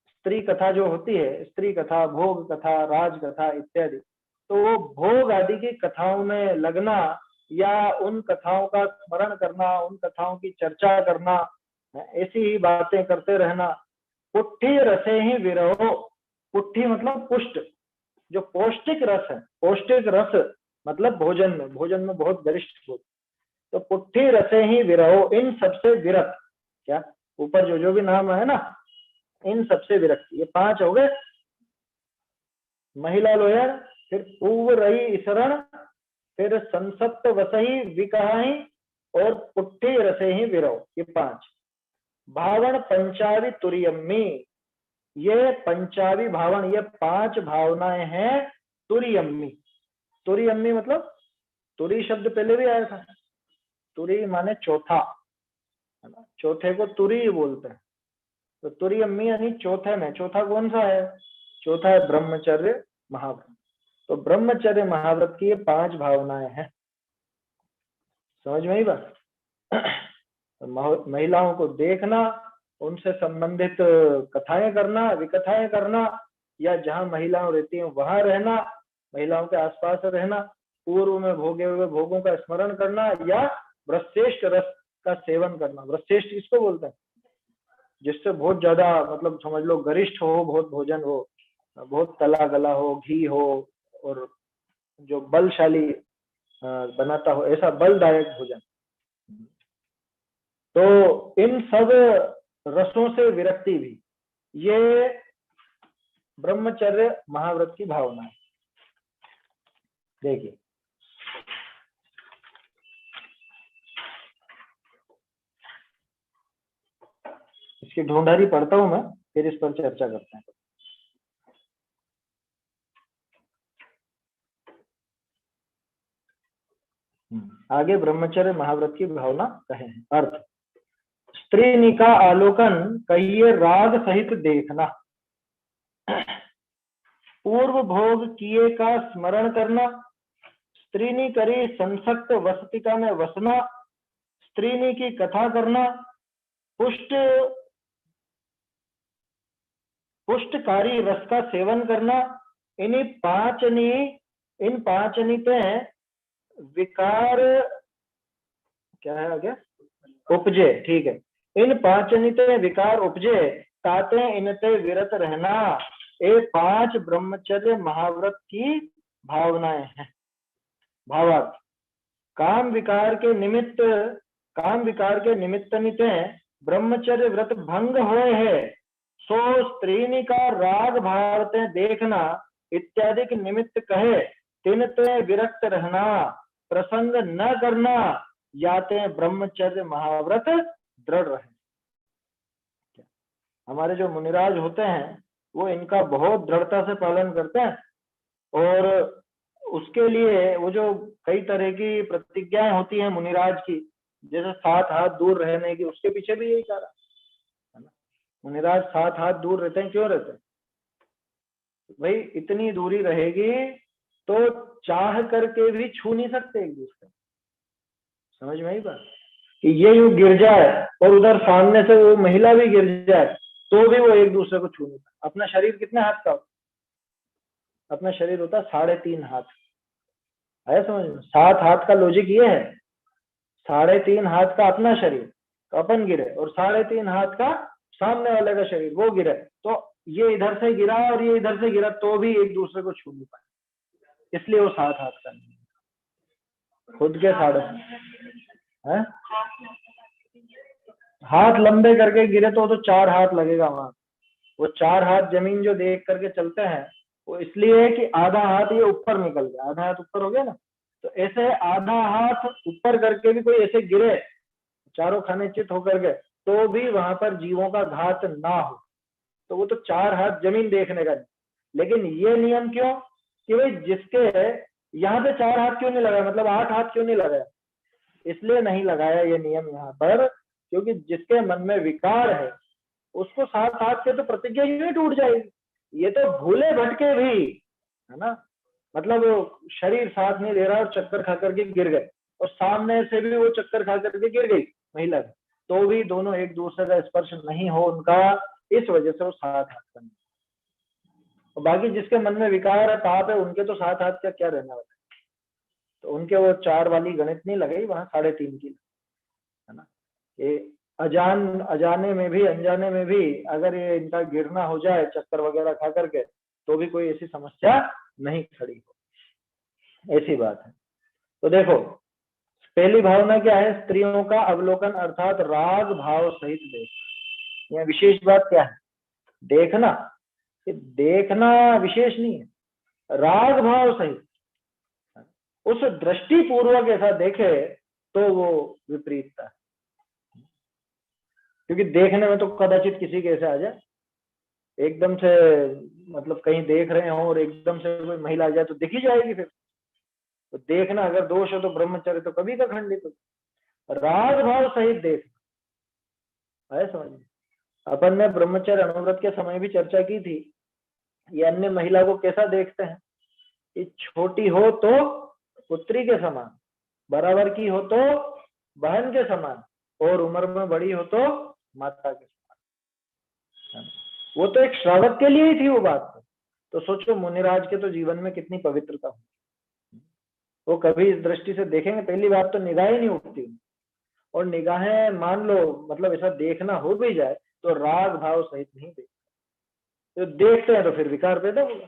स्त्री कथा जो होती है, स्त्री कथा, भोग कथा, राज कथा इत्यादि, तो वो भोग आदि की कथाओं में लगना या उन कथाओं का स्मरण करना, उन कथाओं की चर्चा करना, ऐसी ही बातें करते रहना। पुट्ठी रसे ही विरहो, पुट्ठी मतलब पुष्ट, जो पौष्टिक रस है, पौष्टिक रस मतलब भोजन में, भोजन में बहुत गरिष्ठ भोजन। तो पुट्ठी रसे ही विरहो, इन सबसे विरत, क्या ऊपर जो जो भी नाम है ना, इन सबसे विरक्त, ये 5 हो गए। महिला लोयण, फिर पूर्व रही शरण, फिर संसप्त वसही विकहाहि, और पुट्ठी रसे ही विरहो, ये 5। भावण पंचावि तुरियम्मी, ये पंचावि भावण, ये 5 भावनाएं हैं तुरियम्मी। तुरियम्मी मतलब, तुरी शब्द पहले भी आया था, तुरी माने चौथा, है ना, चौथे को तुरी बोलते हैं। तो तुरियम्मी यानी चौथे में, चौथा कौन सा है, चौथा है ब्रह्मचर्य महाव्रत। तो ब्रह्मचर्य महाव्रत की ये 5 भावनाएं हैं, समझ में आई बात। तो महिलाओं को देखना, उनसे संबंधित कथाएं करना, विकथाएं करना, या जहां महिलाएं रहती हैं वहां रहना, महिलाओं के आसपास रहना, पूर्व में भोगे हुए भोगों का स्मरण करना, या वृश्रेष्ठ रस का सेवन करना। वृश्रेष्ठ किसको बोलते हैं, जिससे बहुत ज्यादा, मतलब समझ लो गरिष्ठ हो, बहुत भोजन हो, बहुत तला गला हो, घी हो, और जो बलशाली बनाता हो, ऐसा बलदायक भोजन। तो इन सब रसों से विरक्ति भी, ये ब्रह्मचर्य महाव्रत की भावना है। देखिए, इसकी ढूंढारी पढ़ता हूं मैं, फिर इस पर चर्चा करते हैं। आगे ब्रह्मचर्य महाव्रत की भावना कहे हैं। अर्थ, स्त्रीनी का आलोकन कहिए राग सहित देखना, पूर्व भोग किए का स्मरण करना, स्त्रीनी करी संसक्त वसतिका में वसना, स्त्रीनी की कथा करना, पुष्टकारी रस का सेवन करना। इन पांचनी पे विकार, क्या है आगे, उपजे, ठीक है। इन पांचनिते विकार उपजे, ताते इनते विरत रहना। ये 5 ब्रह्मचर्य महाव्रत की भावनाएं हैं। भावार्थ, काम विकार के निमित्त निते ब्रह्मचर्य व्रत भंग होए है, सो स्त्रीनी का राग भावते देखना इत्यादि के निमित्त कहे, तिनते विरक्त रहना, प्रसंग न करना, याते ब्रह्मचर्य महाव्रत दृढ़ रहे। हमारे जो मुनिराज होते हैं वो इनका बहुत दृढ़ता से पालन करते हैं, और उसके लिए वो जो कई तरह की प्रतिज्ञाएं होती हैं मुनिराज की, जैसे 7 हाथ दूर रहने की, उसके पीछे भी यही कारण है ना। मुनिराज 7 हाथ दूर रहते हैं, क्यों रहते हैं? भाई इतनी दूरी रहेगी तो चाह करके भी छू नहीं सकते एक दूसरे, समझ में आई बात? कि ये यूं गिर जाए और उधर सामने से वो महिला भी गिर जाए तो भी वो एक दूसरे को छू नहीं सकते। अपना शरीर कितने हाथ का होता? अपना शरीर होता 3.5 हाथ, है समझ में? 7 हाथ का लॉजिक ये है, 3.5 हाथ का अपना शरीर तो अपन गिरे, और 3.5 हाथ का सामने वाले का शरीर वो गिरे, तो ये इधर से गिरा और ये इधर से गिरा तो भी एक दूसरे को छू नहीं पाए, इसलिए वो 7 हाथ का नहीं है, खुद के 7.5 हाथ लंबे करके गिरे तो 4 हाथ लगेगा वहां। वो 4 हाथ जमीन जो देख करके चलते हैं वो इसलिए है कि आधा हाथ ये ऊपर निकल गया, आधा हाथ ऊपर हो गया ना, तो ऐसे आधा हाथ ऊपर करके भी कोई ऐसे गिरे, चारों खाने चित होकर के, तो भी वहां पर जीवों का घात ना हो, तो वो तो 4 हाथ जमीन देखने का नहीं। लेकिन ये नियम क्यों कि भाई जिसके यहाँ पे 4 हाथ क्यों नहीं लगाया, मतलब 8 हाथ क्यों नहीं लगाया? इसलिए नहीं लगाया ये नियम यहाँ पर, क्योंकि जिसके मन में विकार है उसको 7 हाथ से तो प्रतिज्ञा ही नहीं टूट जाएगी। ये तो भूले भटके भी, है ना, मतलब शरीर साथ नहीं दे रहा और चक्कर खा करके गिर गए, और सामने से भी वो चक्कर खा करके गिर गई महिला, तो भी दोनों एक दूसरे का स्पर्श नहीं हो उनका, इस वजह से वो 7 हाथ का नहीं। और बाकी जिसके मन में विकार है, पाप है, उनके तो 7 हाथ का क्या रहना वाला, तो उनके वो 4 वाली गणित नहीं लगेगी, वहां 3.5 की, है ना। ये अजाने में भी अनजाने में भी अगर ये इनका गिरना हो जाए चक्कर वगैरह खा करके, तो भी कोई ऐसी समस्या नहीं खड़ी हो, ऐसी बात है। तो देखो पहली भावना क्या है? स्त्रियों का अवलोकन अर्थात राग भाव सहित देख। यह विशेष बात क्या है? देखना, कि देखना विशेष नहीं है, राग भाव सहित उस दृष्टि पूर्वक ऐसा देखे तो वो विपरीतता है। क्योंकि देखने में तो कदाचित किसी के ऐसे आ जाए, एकदम से मतलब कहीं देख रहे हो और एकदम से कोई महिला आ जाए तो दिख ही जाएगी फिर। तो देखना अगर दोष हो तो ब्रह्मचर्य तो कभी का खंडित हो। राग भाव सहित देखना है, समझ में? अपन ने ब्रह्मचर्य अनुव्रत के समय भी चर्चा की थी, ये अन्य महिला को कैसा देखते हैं कि छोटी हो तो पुत्री के समान, बराबर की हो तो बहन के समान, और उम्र में बड़ी हो तो माता के समान। वो तो एक श्रावक के लिए ही थी वो बात। तो सोचो मुनिराज के तो जीवन में कितनी पवित्रता हो, वो कभी इस दृष्टि से देखेंगे? पहली बात तो निगाहें नहीं उठती, और निगाहें मान लो मतलब ऐसा देखना हो भी जाए तो राग भाव सहित नहीं देखते, तो देखते हैं तो फिर विकार पैदा होगा।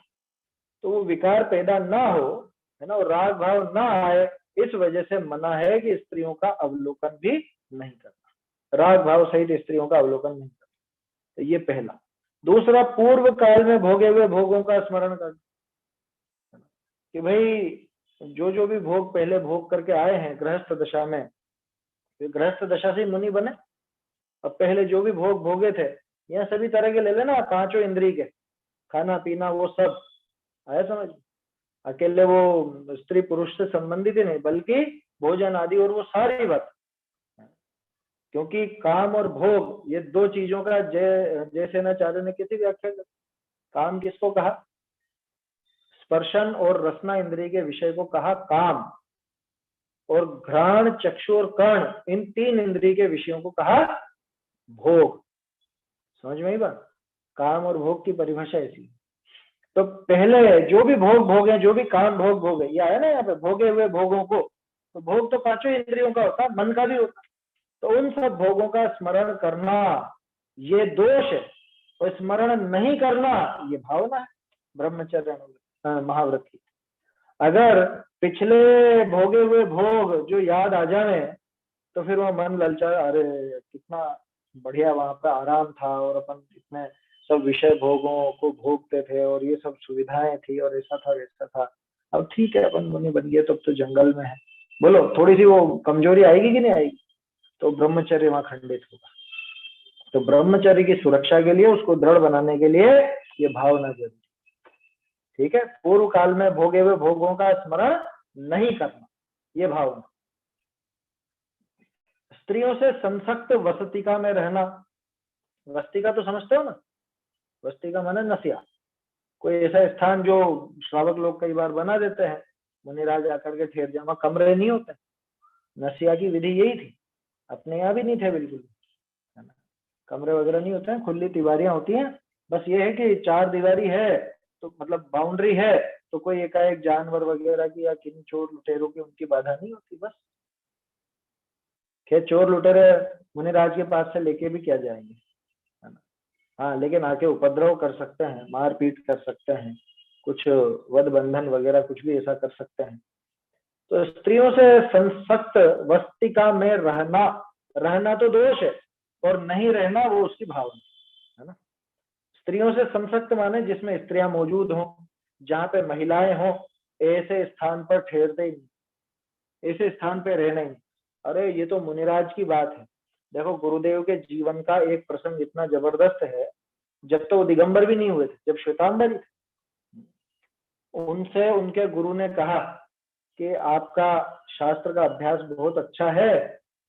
तो वो विकार पैदा ना हो, है ना, और राग भाव ना आए, इस वजह से मना है कि स्त्रियों का अवलोकन भी नहीं करना, राग भाव सहित स्त्रियों का अवलोकन नहीं करना। तो ये पहला। दूसरा, पूर्व काल में भोगे हुए भोगों का स्मरण करना, कि भाई जो भी भोग पहले भोग करके आए हैं गृहस्थ दशा में, गृहस्थ दशा से मुनि बने, अब पहले जो भी भोग भोगे थे, यहाँ सभी तरह के ले लेना, 5 इंद्रिय के, खाना पीना वो सब आया समझ। अकेले वो स्त्री पुरुष से संबंधित ही नहीं, बल्कि भोजन आदि और वो सारी बात, क्योंकि काम और भोग ये 2 चीजों का जैसे नाचार्य ने किसी व्याख्या कर, काम किसको कहा? स्पर्शन और रसना इंद्रिय के विषय को कहा काम, और घ्राण चक्षु और कर्ण इन 3 इंद्रिय के विषयों को कहा भोग। समझ में ही बात? काम और भोग की परिभाषा ऐसी। तो पहले जो भी भोग भोगे, जो भी काम भोग भोगे, ये आया ना यहाँ पे, भोगे हुए भोगों को, तो भोग तो 5 इंद्रियों का होता, मन का भी होता, तो उन सब भोगों का स्मरण करना ये दोष है, और स्मरण नहीं करना ये भावना है ब्रह्मचर्य महाव्रत की। अगर पिछले भोगे हुए भोग जो याद आ जाए तो फिर वो मन ललचा, अरे कितना बढ़िया वहां पे आराम था, और अपन इतने सब विषय भोगों को भोगते थे, और ये सब सुविधाएं थी, और ऐसा था वैसा था। अब ठीक है अपन मुनि बन गए, तो जंगल में है, बोलो थोड़ी सी वो कमजोरी आएगी कि नहीं आएगी? तो ब्रह्मचर्य वहां खंडित होगा। तो ब्रह्मचर्य की सुरक्षा के लिए, उसको दृढ़ बनाने के लिए ये भावना जरूरी, ठीक है, पूर्व काल में भोगे हुए भोगों का स्मरण नहीं करना, ये भावना। स्त्रियों से संसक्त वसतिका में रहना, वस्तिका तो समझते हो ना, वस्तिका माने नसिया, कोई ऐसा स्थान जो श्रावक लोग कई बार बना देते हैं, मुनिराज आकर के ठहर जाए, कमरे नहीं होते। नसिया की विधि यही थी, अपने यहाँ भी नहीं थे बिल्कुल, है ना, कमरे वगैरह नहीं होते हैं, खुली दीवारियां होती हैं। बस ये है कि चार दीवारी है तो मतलब बाउंड्री है, तो कोई एकाएक जानवर वगैरह की या किन चोर लुटेरों की उनकी बाधा नहीं होती। बस खेत चोर लुटेरे मुनिराज के पास से लेके भी क्या जाएंगे, है ना। हाँ, लेकिन आके उपद्रव कर सकते हैं, मारपीट कर सकते हैं, कुछ वध बंधन वगैरह कुछ भी ऐसा कर सकते हैं। तो स्त्रियों से संसक्त वस्तिका में रहना, रहना तो दोष है और नहीं रहना वो उसकी भावना है ना। स्त्रियों से संसक्त माने जिसमें स्त्रियां मौजूद हों, जहां पे महिलाएं हों, ऐसे स्थान पर ठहरते ही नहीं, ऐसे स्थान पे रहना ही नहीं। अरे ये तो मुनिराज की बात है। देखो गुरुदेव के जीवन का एक प्रसंग इतना जबरदस्त है, जब तो वो दिगंबर भी नहीं हुए थे, जब श्वेतांबर थे, उनसे उनके गुरु ने कहा कि आपका शास्त्र का अभ्यास बहुत अच्छा है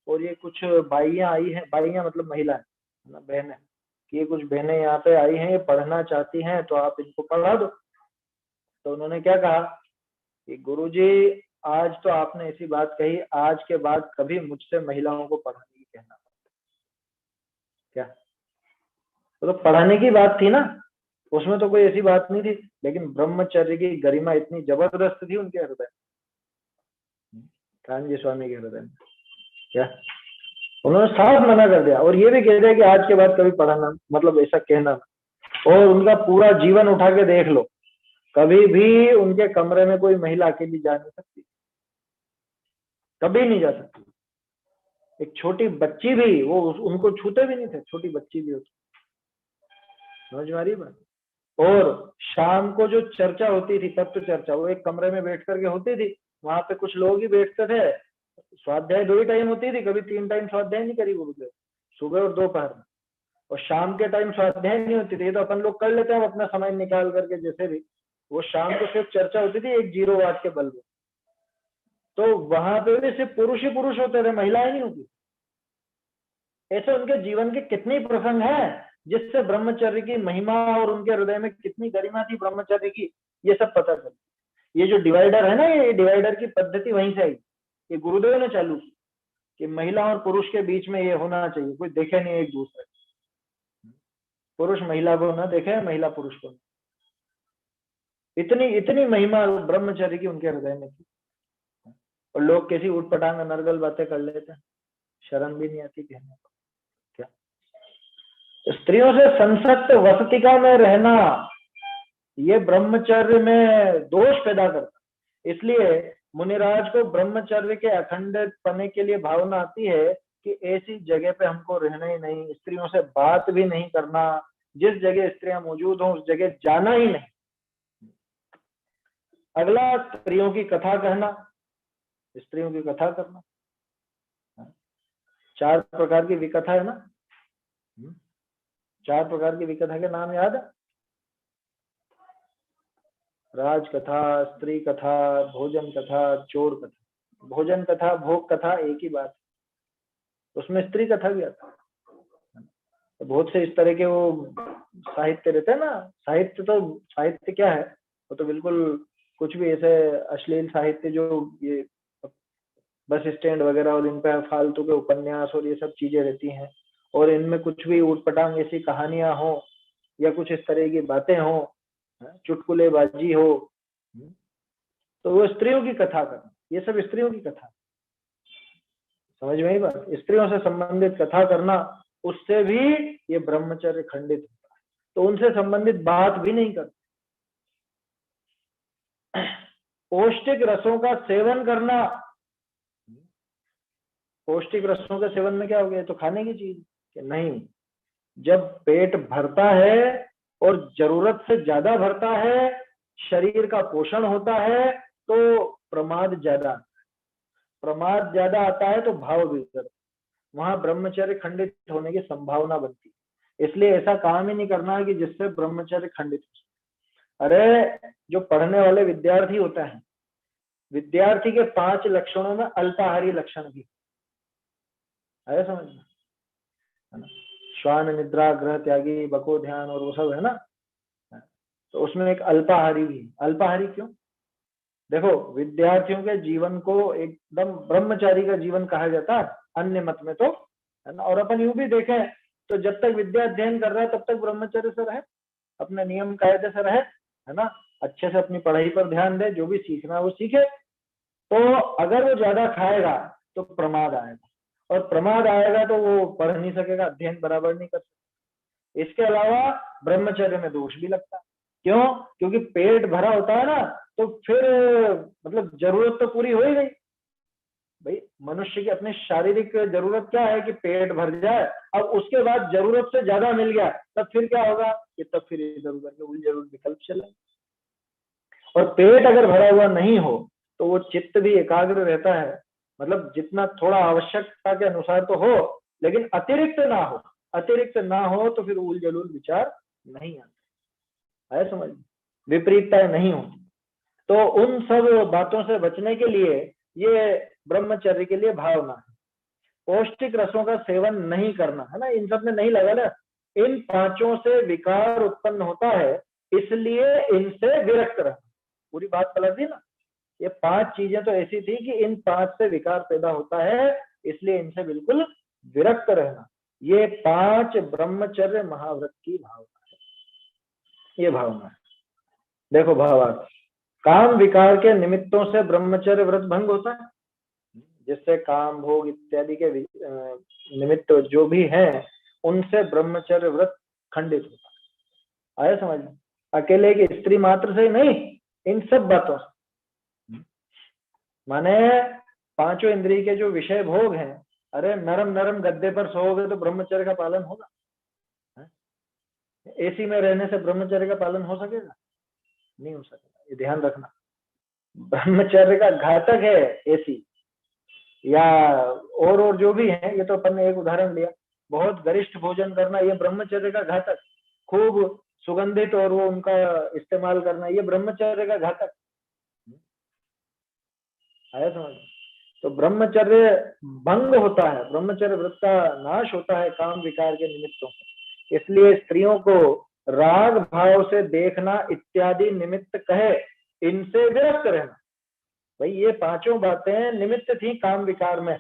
और ये कुछ बाइयां आई हैं, बाइयां मतलब महिला है ना, बहनें, कि ये कुछ बहनें यहाँ पे आई हैं, ये पढ़ना चाहती हैं, तो आप इनको पढ़ा दो। तो उन्होंने क्या कहा कि गुरुजी आज तो आपने ऐसी बात कही, आज के बाद कभी मुझसे महिलाओं को पढ़ाने की कहना। क्या तो पढ़ाने की बात थी ना, उसमें तो कोई ऐसी बात नहीं थी, लेकिन ब्रह्मचर्य की गरिमा इतनी जबरदस्त थी उनके हृदय, कानजी स्वामी के हृदय में। क्या उन्होंने साफ मना कर दिया और ये भी कह दिया कि आज के बाद कभी पढ़ाना मतलब ऐसा कहना। और उनका पूरा जीवन उठा के देख लो, कभी भी उनके कमरे में कोई महिला अकेली जा नहीं सकती, कभी नहीं जा सकती। एक छोटी बच्ची भी वो उनको छूते भी नहीं थे, छोटी बच्ची भी होती, समझ में आ रही बात। और शाम को जो चर्चा होती थी, तत्व चर्चा, वो एक कमरे में बैठ करके होती थी, वहां पे कुछ लोग ही बैठते थे। स्वाध्याय 2 ही टाइम होती थी, कभी 3 टाइम स्वाध्याय नहीं करी गुरुदेव, सुबह और दोपहर में। और शाम के टाइम स्वाध्याय नहीं होती थी, ये तो अपन लोग कर लेते हैं अपना समय निकाल करके जैसे भी। वो शाम को सिर्फ चर्चा होती थी 1 0 वाट के बल में, तो वहां पे भी सिर्फ पुरुष ही पुरुष होते थे, महिलाएं नहीं होती। ऐसे उनके जीवन के कितने प्रसंग हैं जिससे ब्रह्मचर्य की महिमा और उनके हृदय में कितनी गरिमा थी ब्रह्मचर्य की, ये सब पता चलता। ये जो डिवाइडर है ना, ये डिवाइडर की पद्धति वहीं से आई, ये गुरुदेव ने चालू की कि महिला और पुरुष के बीच में ये होना चाहिए, कोई देखे नहीं एक दूसरे, पुरुष महिला को ना देखे, महिला पुरुष को। इतनी इतनी महिमा ब्रह्मचर्य की उनके हृदय में थी। और लोग कैसी उठपटांग नरगल बातें कर लेते हैं, शर्म भी नहीं आती कहने को। क्या स्त्रियों से संसक्त वसतिका में रहना ये ब्रह्मचर्य में दोष पैदा करता। इसलिए मुनिराज को ब्रह्मचर्य के अखंडित पने के लिए भावना आती है कि ऐसी जगह पे हमको रहना ही नहीं, स्त्रियों से बात भी नहीं करना, जिस जगह स्त्रियां मौजूद हों उस जगह जाना ही नहीं। अगला, स्त्रियों की कथा कहना, स्त्रियों की कथा करना। 4 प्रकार की विकथा है ना, 4 प्रकार की विकथा के नाम याद है? राज कथा, स्त्री कथा, भोजन कथा, चोर कथा। भोजन कथा भोग कथा एक ही बात, उसमें स्त्री कथा भी आता है। तो बहुत से इस तरह के वो साहित्य रहते हैं ना। साहित्य तो साहित्य क्या है, वो तो बिल्कुल कुछ भी ऐसे अश्लील साहित्य जो ये बस स्टैंड वगैरह और इन पे फालतू के उपन्यास और ये सब चीजें रहती हैं, और इनमें कुछ भी उटपटांग ऐसी कहानियां हो या कुछ इस तरह की बातें हो, चुटकुलेबाजी हो, तो वो स्त्रियों की कथा करना, ये सब स्त्रियों की कथा। समझ में आई बात? स्त्रियों से संबंधित कथा करना, उससे भी ये ब्रह्मचर्य खंडित होता है। तो उनसे संबंधित बात भी नहीं करते। पौष्टिक रसों का सेवन करना, पौष्टिक रसों के सेवन में क्या हो गया, तो खाने की चीज कि नहीं, जब पेट भरता है और जरूरत से ज्यादा भरता है, शरीर का पोषण होता है, तो प्रमाद ज्यादा, प्रमाद ज्यादा आता है तो भाव बिगड़ता, वहां ब्रह्मचर्य खंडित होने की संभावना बनती है। इसलिए ऐसा काम ही नहीं करना है कि जिससे ब्रह्मचर्य खंडित हो। अरे जो पढ़ने वाले विद्यार्थी होता है, विद्यार्थी के 5 लक्षणों में अल्पाहारी लक्षण भी है, समझ में, है ना। श्वान निद्रा ग्रह त्यागी बको ध्यान और वो सब है ना, तो उसमें एक अल्पाहारी भी। अल्पाहारी क्यों? देखो विद्यार्थियों के जीवन को एकदम ब्रह्मचारी का जीवन कहा जाता है अन्य मत में तो, है ना। और अपन यूं भी देखें तो जब तक विद्या अध्ययन कर रहा है तब तक ब्रह्मचर्य से रहे, अपने नियम कायदे से रहे, है ना, अच्छे से अपनी पढ़ाई पर ध्यान दे, जो भी सीखना है वो सीखे। तो अगर वो ज्यादा खाएगा तो प्रमाद आएगा, और प्रमाद आएगा तो वो पढ़ नहीं सकेगा, अध्ययन बराबर नहीं कर सकेगा। इसके अलावा ब्रह्मचर्य में दोष भी लगता है। क्यों? क्योंकि पेट भरा होता है ना, तो फिर मतलब जरूरत तो पूरी हो ही गई। भाई मनुष्य की अपनी शारीरिक जरूरत क्या है कि पेट भर जाए, अब उसके बाद जरूरत से ज्यादा मिल गया तब फिर क्या होगा कि तब फिर इधर उधर के उलझे विकल्प चले। और पेट अगर भरा हुआ नहीं हो तो वो चित्त भी एकाग्र रहता है, मतलब जितना थोड़ा आवश्यकता के अनुसार तो हो, लेकिन अतिरिक्त ना हो। अतिरिक्त ना हो तो फिर उल जलूल विचार नहीं आते, है समझ, विपरीतताएं नहीं होती। तो उन सब बातों से बचने के लिए ये ब्रह्मचर्य के लिए भावना है। पौष्टिक रसों का सेवन नहीं करना, है ना, इन सब में नहीं लगा ना। इन पांचों से विकार उत्पन्न होता है, इसलिए इनसे विरक्त रहना। पूरी बात पलट दी ना। ये 5 चीजें तो ऐसी थी कि इन 5 से विकार पैदा होता है, इसलिए इनसे बिल्कुल विरक्त रहना। ये 5 ब्रह्मचर्य महाव्रत की भावना है। ये भावना है। देखो भावार्थ, काम विकार के निमित्तों से ब्रह्मचर्य व्रत भंग होता है, जिससे काम भोग इत्यादि के निमित्त जो भी हैं उनसे ब्रह्मचर्य व्रत खंडित होता है। आया समझ में? अकेले की स्त्री मात्र से नहीं, इन सब बातों से। माने 5 इंद्रिय के जो विषय भोग हैं, अरे नरम नरम गद्दे पर सोओगे तो ब्रह्मचर्य का पालन होगा? एसी में रहने से ब्रह्मचर्य का पालन हो सकेगा? नहीं हो सकेगा, ये ध्यान रखना। ब्रह्मचर्य का घातक है एसी या और जो भी है, ये तो अपन ने एक उदाहरण लिया। बहुत गरिष्ठ भोजन करना ये ब्रह्मचर्य का घातक, खूब सुगंधित और वो उनका इस्तेमाल करना ये ब्रह्मचर्य का घातक। आया समझ? तो ब्रह्मचर्य भंग होता है, ब्रह्मचर्य व्रत का नाश होता है काम विकार के निमित्तों से। इसलिए स्त्रियों को राग भाव से देखना इत्यादि निमित्त कहे, इनसे विरक्त रहना। भाई ये 5 बातें निमित्त थी काम विकार में,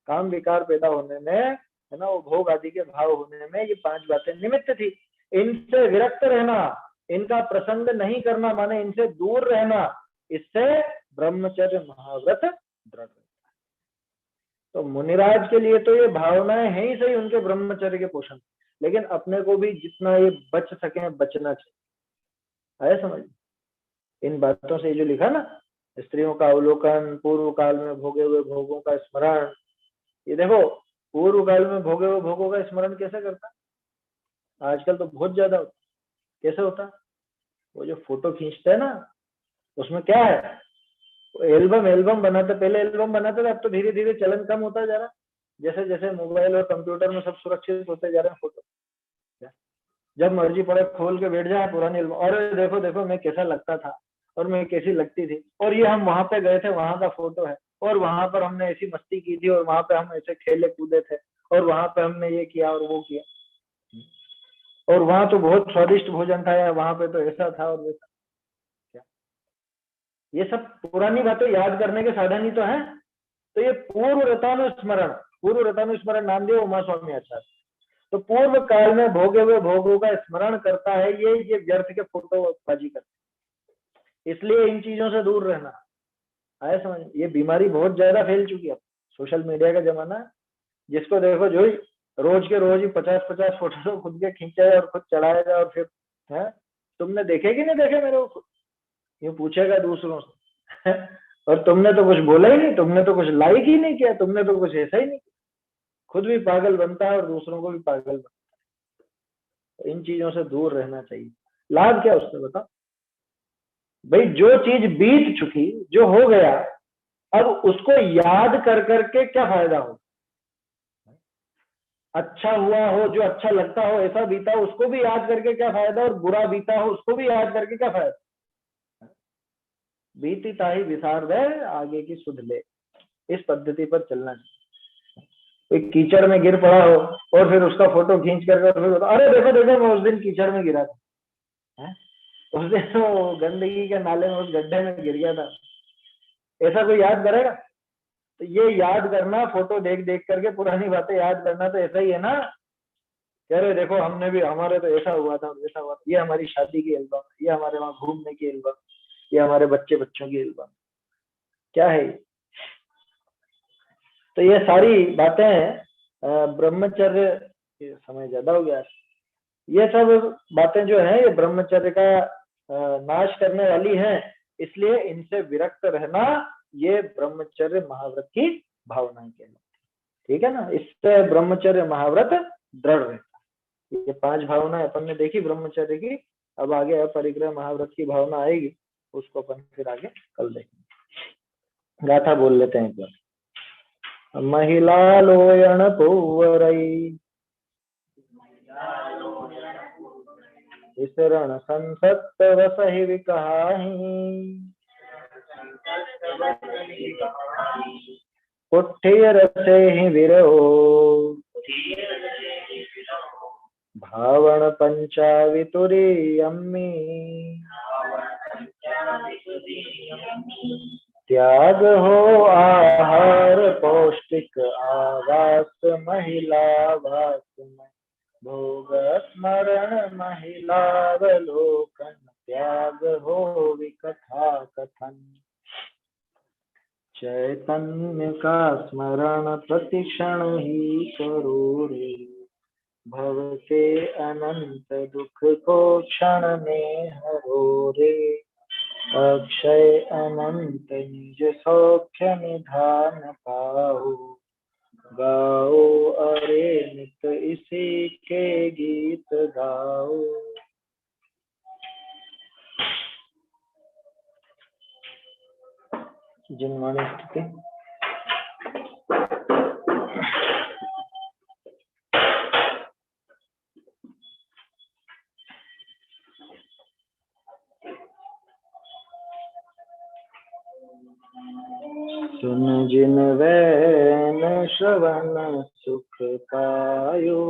काम विकार पैदा होने में, है ना, वो भोग आदि के भाव होने में, ये 5 बातें निमित्त थी। इनसे विरक्त रहना, इनका प्रसंग नहीं करना, माने इनसे दूर रहना, इससे ब्रह्मचर्य महाव्रत दृढ़ रहता है। तो मुनिराज के लिए तो ये भावनाएं है ही सही उनके ब्रह्मचर्य के पोषण, लेकिन अपने को भी जितना ये बच सके बचना चाहिए। आया समझ? इन बातों से जो लिखा ना, स्त्रियों का अवलोकन, पूर्व काल में भोगे हुए भोगों का स्मरण। ये देखो पूर्व काल में भोगे हुए भोगों का स्मरण कैसे करता? आजकल तो बहुत ज्यादा होता। कैसे होता? वो जो फोटो खींचते हैं ना, उसमें क्या है, एल्बम बनाते, पहले एल्बम बनाते थे, अब तो धीरे धीरे चलन कम होता जा रहा, जैसे जैसे मोबाइल और कंप्यूटर में सब सुरक्षित होते जा रहे हैं फोटो। जब मर्जी पड़े खोल के बैठ जाए पुरानी एल्बम, और देखो देखो मैं कैसा लगता था और मैं कैसी लगती थी, और ये हम वहां पे गए थे, वहां का फोटो है, और वहां पर हमने ऐसी मस्ती की थी, और वहां पे हम ऐसे खेले कूदे थे, और वहां पे हमने ये किया और वो किया, और वहां तो बहुत स्वादिष्ट भोजन था, या वहां पे तो ऐसा था और वैसा। क्या ये सब पुरानी बातें याद करने के साधन ही तो है। तो ये पूर्व रतानुस्मरण, पूर्व रतानुस्मरण नाम दिया उमा स्वामी आचार्य। तो पूर्व काल में भोगे हुए भोगों का स्मरण करता है, ये व्यर्थ के फोटोबाजी करते, इसलिए इन चीजों से दूर रहना। आया समझ? ये बीमारी बहुत ज्यादा फैल चुकी है, सोशल मीडिया का जमाना है, जिसको देखो जो ही रोज के रोज ही 50-50 फोटो खुद के खींचेगा और खुद चढ़ाएगा, और फिर है तुमने देखे कि नहीं देखे मेरे को, ये पूछेगा दूसरों से और तुमने तो कुछ बोला ही नहीं, तुमने तो कुछ लाइक ही नहीं किया, तुमने तो कुछ ऐसा ही नहीं किया। खुद भी पागल बनता है और दूसरों को भी पागल बनता है। तो इन चीजों से दूर रहना चाहिए। लाभ क्या उससे बताओ भाई? जो चीज बीत चुकी, जो हो गया, अब उसको याद कर करके क्या फायदा हो? अच्छा हुआ हो, जो अच्छा लगता हो, ऐसा बीता हो, उसको भी याद करके क्या फायदा, और बुरा बीता हो उसको भी याद करके क्या फायदा। बीती ताही विसार दे, आगे की सुध ले। इस पद्धति पर चलना है। कोई कीचड़ में गिर पड़ा हो और फिर उसका फोटो खींच कर फिर अरे देखो देखो मैं उस दिन कीचड़ में गिरा था, है? उस दिन वो गंदगी के नाले में, उस गड्ढे में गिर गया था, ऐसा कोई याद करेगा। तो ये याद करना, फोटो देख देख करके पुरानी बातें याद करना, तो ऐसा ही है ना। कह रहे देखो हमने भी, हमारे तो ऐसा हुआ था वैसा हुआ था, ये हमारी शादी की एल्बम, ये हमारे वहां घूमने की एल्बम, ये हमारे बच्चे बच्चों की एल्बम, क्या है ये। तो ये सारी बातें ब्रह्मचर्य, ये समय ज्यादा हो गया, ये सब बातें जो है ये ब्रह्मचर्य का नाश करने वाली हैं, इसलिए इनसे विरक्त रहना ये ब्रह्मचर्य महाव्रत की भावना है। ठीक है ना, इससे ब्रह्मचर्य महाव्रत दृढ़ रहता है। ये 5 भावनाएं अपन ने देखी ब्रह्मचर्य की, अब आगे परिग्रह महाव्रत की भावना आएगी, उसको अपन फिर आगे कल देखेंगे। गाथा बोल लेते हैं एक बार। महिला लोयण पोवरई विसरण संसक्त वसहि विकहाहि कुठियर से ही विरहो भावण पंचावितुरी अम्मी त्याग हो आहार पौष्टिक आवास महिला वास में भोग स्मरण महिलावलोकन त्याग हो विकथा कथन चैतन्य का स्मरण प्रतिक्षण ही करो रे भव के अनंत दुख को क्षण में हरो रे अक्षय अनंत निज सौख्य निधान पाओ गाओ अरे नित इसी के गीत गाओ। जिनवाणी स्तुति। सुन जिन वैन श्रवण सुख पायो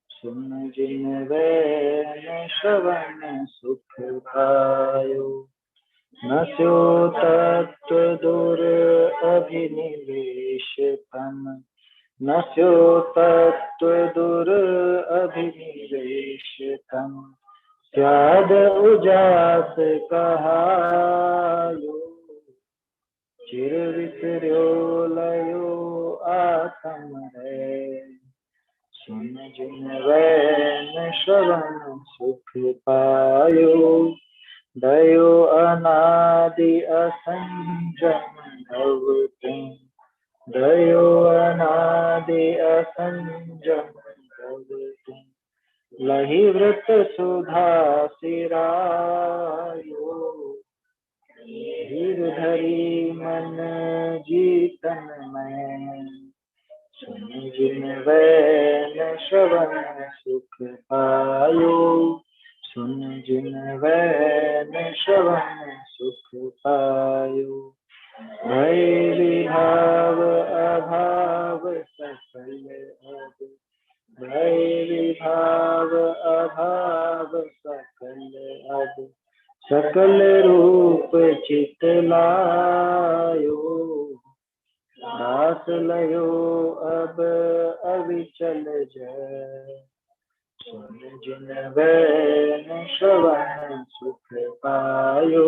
सुन जिन वैन श्रवण सुख पायो न स्यो तत्व दूर अभिनिवेश तन न स्यो तत्व दूर अभिनिवेश तन त्याग उजास कहायो चिर विसर्यो लयो आत्म है सुन जिन वैन श्रवण सुख पायो दयो अनादि असंजम भवते दयो अनादि असंजम भवते लहि व्रत सुधा सिरायो धीर धरी मन जीतन में सुन जिन वैन श्रवण सुख पायो सुन जिन वैन श्रवण सुख पायो भय विभाव अभाव सकल अब भय विभाव अभाव सकल अब सकल रूप चितलायो दास लयो अब अविचल जय सुन जिन वैन श्रवण सुख पायो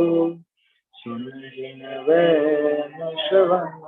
सुन जिन वैन श्रवण